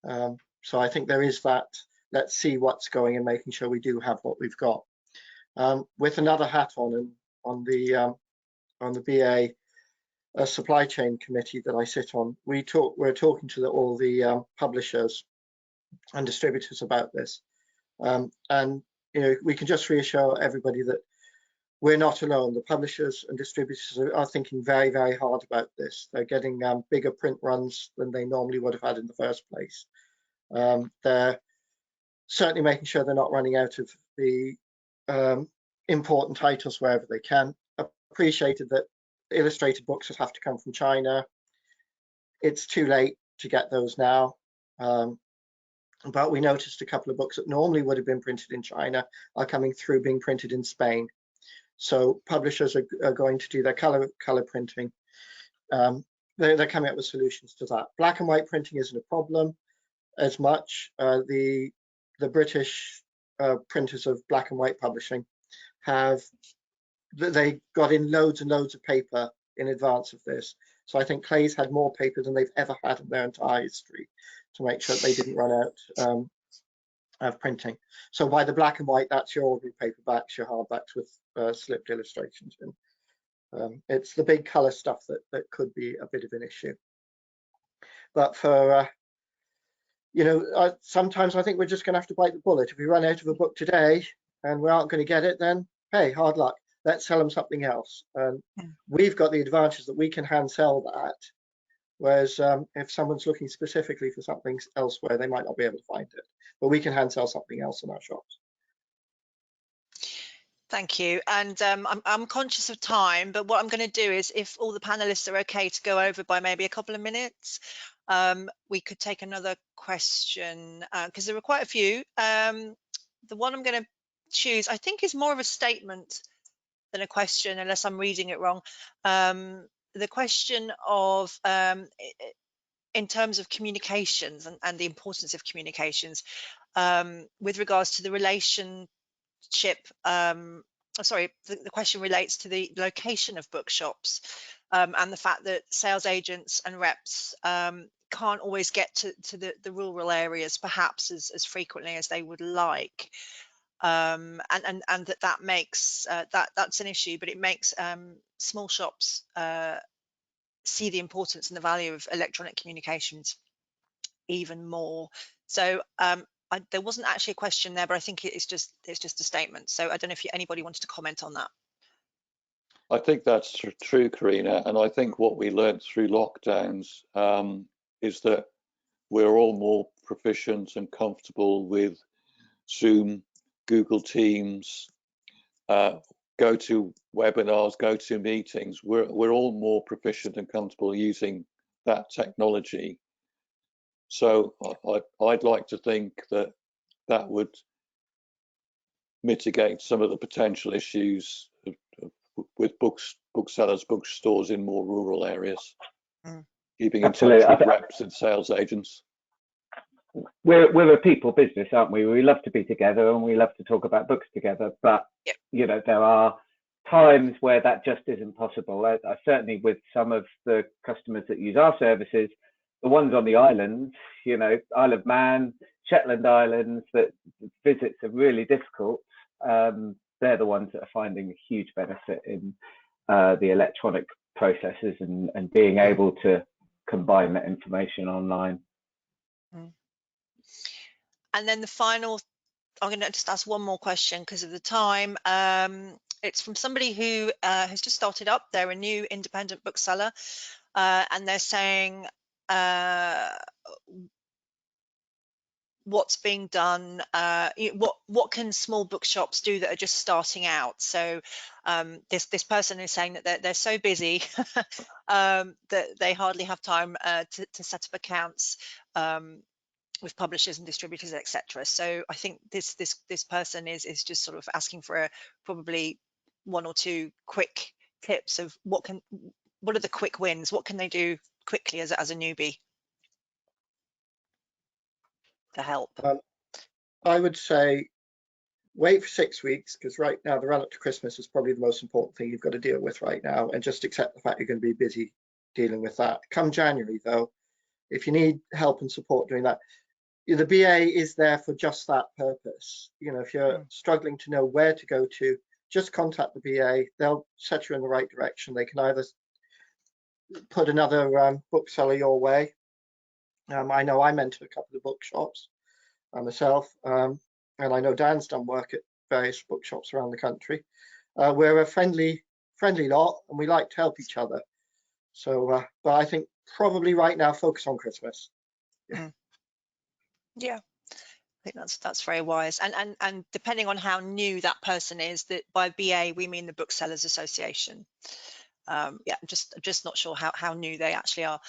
So I think there is that, let's see what's going and making sure we do have what we've got. With another hat on the BA supply chain committee that I sit on, we're talking to all the publishers and distributors about this. And you know, we can just reassure everybody that we're not alone. The publishers and distributors are thinking very, very hard about this. They're getting bigger print runs than they normally would have had in the first place. They're certainly making sure they're not running out of the important titles wherever they can. Appreciated that illustrated books have to come from China. It's too late to get those now. But we noticed a couple of books that normally would have been printed in China are coming through being printed in Spain. So publishers are going to do their color printing. They're coming up with solutions to that. Black and white printing isn't a problem as much. The British printers of black and white publishing they got in loads and loads of paper in advance of this. So I think Clay's had more paper than they've ever had in their entire history to make sure they didn't run out of printing. So by the black and white, that's your ordinary paperbacks, your hardbacks with slipped illustrations in. It's the big color stuff that could be a bit of an issue. But for, you know, sometimes I think we're just going to have to bite the bullet. If we run out of a book today and we aren't going to get it, then hey, hard luck. Let's sell them something else. We've got the advantage that we can hand sell that. Whereas if someone's looking specifically for something elsewhere, they might not be able to find it. But we can hand sell something else in our shops. Thank you. And I'm conscious of time, but what I'm going to do is, if all the panelists are okay to go over by maybe a couple of minutes, we could take another question because there are quite a few. The one I'm going to choose, I think, is more of a statement than a question, unless I'm reading it wrong. The question of in terms of communications and the importance of communications with regards to the relationship. Sorry, the question relates to the location of bookshops and the fact that sales agents and reps can't always get to the rural areas perhaps as frequently as they would like. And that makes that's an issue, but it makes small shops see the importance and the value of electronic communications even more. So there wasn't actually a question there, but I think it's just a statement. So I don't know if anybody wanted to comment on that. I think that's true, Karina, and I think what we learned through lockdowns is that we're all more proficient and comfortable with Zoom, Google Teams, go to webinars, go to meetings. We're all more proficient and comfortable using that technology. So I'd like to think that that would mitigate some of the potential issues with booksellers, bookstores in more rural areas. Keeping in touch with reps and sales agents. We're a people business, aren't we? We love to be together and we love to talk about books together, but you know, there are times where that just isn't possible. I certainly, with some of the customers that use our services, the ones on the islands, you know, Isle of Man, Shetland Islands, that visits are really difficult. They're the ones that are finding a huge benefit in the electronic processes and being able to combine that information online. And then the final, I'm going to just ask one more question because of the time. It's from somebody who has just started up. They're a new independent bookseller, and they're saying what's being done, what can small bookshops do that are just starting out. So this person is saying that they're so busy that they hardly have time to set up accounts with publishers and distributors, etc. So I think this person is just sort of asking for probably one or two quick tips of what are the quick wins, what can they do quickly as a newbie to help. I would say wait for 6 weeks, because right now the run up to Christmas is probably the most important thing you've got to deal with right now, and just accept the fact you're going to be busy dealing with that. Come January though, if you need help and support doing that, the BA is there for just that purpose. You know, if you're struggling to know where to go to, just contact the BA. They'll set you in the right direction. They can either put another bookseller your way. I know I mentored a couple of bookshops myself, and I know Dan's done work at various bookshops around the country. We're a friendly lot, and we like to help each other. So, but I think probably right now focus on Christmas. Yeah, I think that's very wise. And depending on how new that person is, that by BA we mean the Booksellers Association. Yeah, I'm just not sure how new they actually are.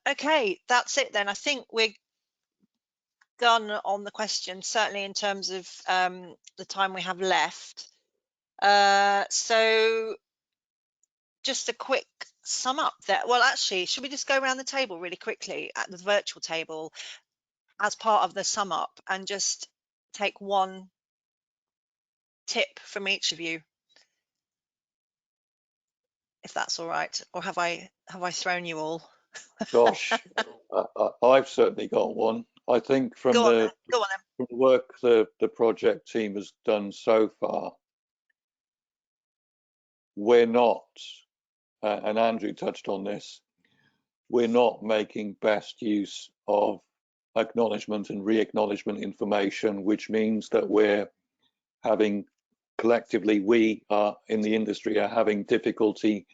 Okay, that's it then. I think we're done on the question, certainly in terms of the time we have left. So just a quick sum up there. Well, actually, should we just go around the table really quickly at the virtual table as part of the sum up and just take one tip from each of you, if that's all right? Or have I thrown you all? Gosh, I've certainly got one. I think from the work the project team has done so far, we're not, and Andrew touched on this, we're not making best use of acknowledgement and re-acknowledgement information, which means that we're having collectively, we are in the industry are having difficulty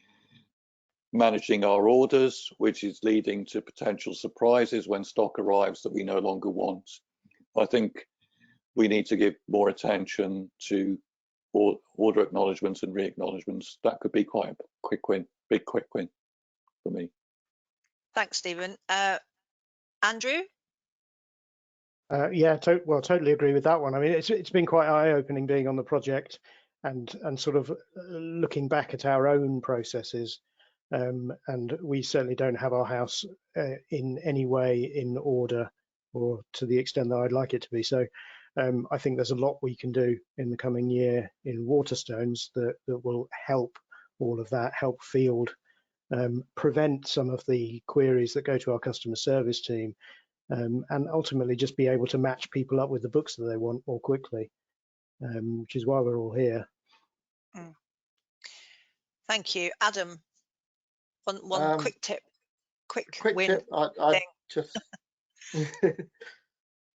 managing our orders, which is leading to potential surprises when stock arrives that we no longer want. I think we need to give more attention to order acknowledgements and re-acknowledgements. That could be quite a quick win, big quick win for me. Thanks, Stephen. Andrew? Yeah, totally agree with that one. I mean, it's been quite eye-opening being on the project and sort of looking back at our own processes. And we certainly don't have our house in any way in order, or to the extent that I'd like it to be. So I think there's a lot we can do in the coming year in Waterstones that will help all of that, help field, prevent some of the queries that go to our customer service team, and ultimately just be able to match people up with the books that they want more quickly, which is why we're all here. Thank you. Adam, one quick tip. Quick win tip.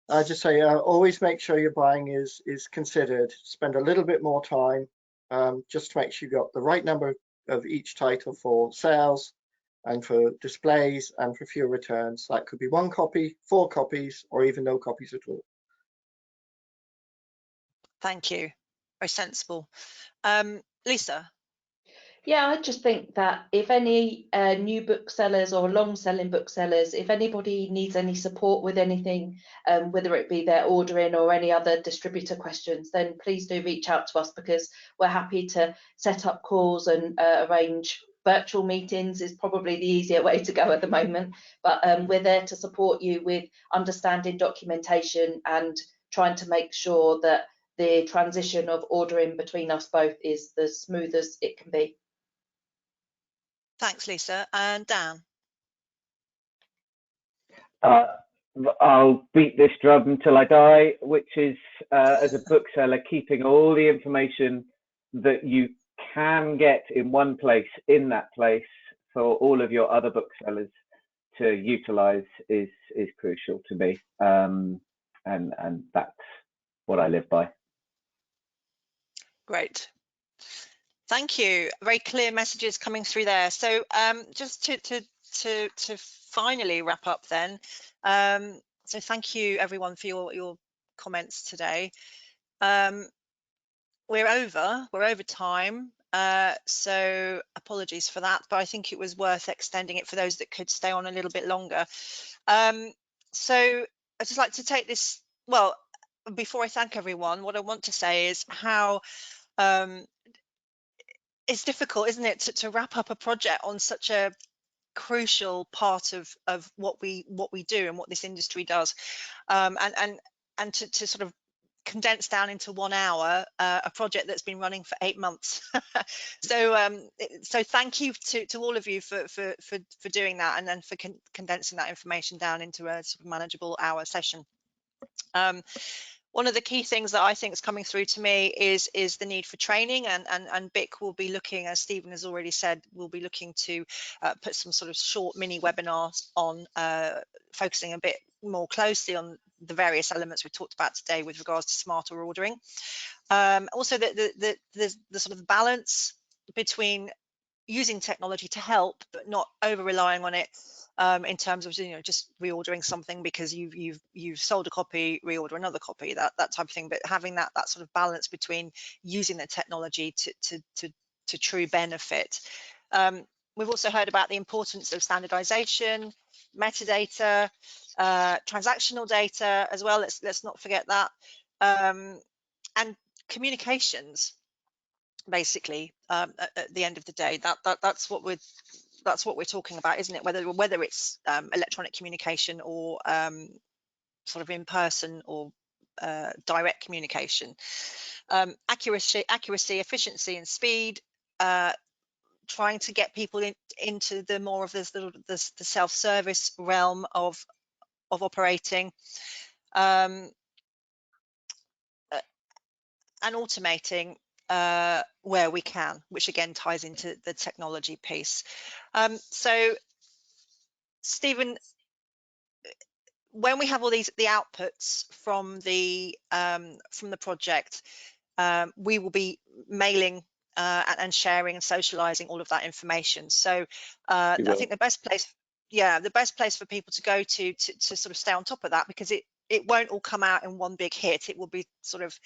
I just say always make sure your buying is considered. Spend a little bit more time just to make sure you've got the right number of each title for sales and for displays and for fewer returns. That could be 1 copy, 4 copies, or even no copies at all. Thank you. Very sensible. Lisa? Yeah, I just think that if any new booksellers or long-selling booksellers, if anybody needs any support with anything, whether it be their ordering or any other distributor questions, then please do reach out to us, because we're happy to set up calls and arrange virtual meetings. Is probably the easier way to go at the moment, but we're there to support you with understanding documentation and trying to make sure that the transition of ordering between us both is as smooth as it can be. Thanks, Lisa. And Dan? I'll beat this drum until I die, which is, as a bookseller, keeping all the information that you can get in one place, in that place, for all of your other booksellers to utilize is crucial to me. And that's what I live by. Great. Thank you. Very clear messages coming through there. So just to finally wrap up then. So thank you everyone for your comments today. We're over time. So apologies for that, but I think it was worth extending it for those that could stay on a little bit longer. So I'd just like to take this, well, before I thank everyone, what I want to say is how it's difficult, isn't it, to wrap up a project on such a crucial part of what we do and what this industry does, and to sort of condense down into 1 hour a project that's been running for 8 months. So thank you to all of you for doing that, and then for condensing that information down into a sort of manageable hour session. One of the key things that I think is coming through to me is the need for training, and BIC will be looking, as Stephen has already said, we'll be looking to put some sort of short mini webinars on focusing a bit more closely on the various elements we've talked about today with regards to smarter ordering. Also the sort of balance between using technology to help but not over relying on it, in terms of just reordering something because you've sold a copy, reorder another copy, that type of thing, but having that sort of balance between using the technology to true benefit. We've also heard about the importance of standardization, metadata, transactional data as well. Let's not forget that, and communications. Basically, at the end of the day, that's what we're talking about, isn't it? Whether it's electronic communication or sort of in person or direct communication. Accuracy, efficiency, and speed. Trying to get people into the more of the self-service realm of operating, and automating where we can, which again ties into the technology piece. So Stephen, when we have all the outputs from the project, we will be mailing and sharing and socializing all of that information. So I think the best place for people to go to sort of stay on top of that, because it won't all come out in one big hit. It will be sort of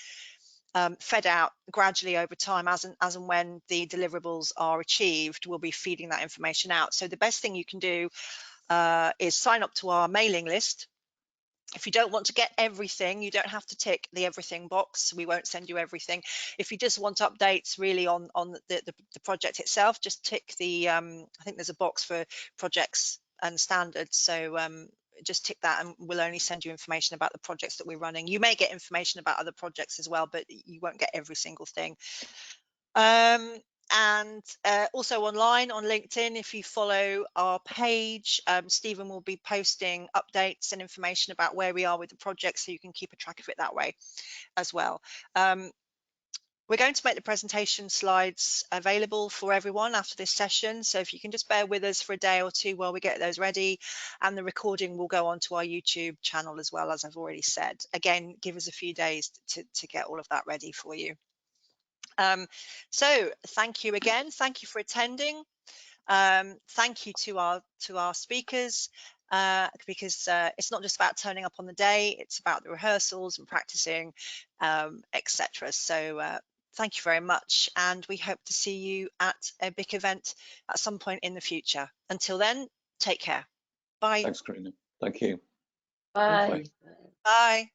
fed out gradually over time as and when the deliverables are achieved. We'll be feeding that information out. So the best thing you can do is sign up to our mailing list. If you don't want to get everything, you don't have to tick the everything box. We won't send you everything. If you just want updates really on the project itself, just tick the I think there's a box for projects and standards. So just tick that and we'll only send you information about the projects that we're running. You may get information about other projects as well, but you won't get every single thing. And also online on LinkedIn, if you follow our page, Stephen will be posting updates and information about where we are with the project, so you can keep a track of it that way as well. We're going to make the presentation slides available for everyone after this session, so if you can just bear with us for a day or two while we get those ready, and the recording will go onto our YouTube channel as well, as I've already said. Again, give us a few days to get all of that ready for you. So thank you again. Thank you for attending. Thank you to our speakers, because it's not just about turning up on the day, it's about the rehearsals and practicing, etc. So thank you very much, and we hope to see you at a BIC event at some point in the future. Until then, take care. Bye. Thanks, Karina. Thank you. Bye. Bye. Bye.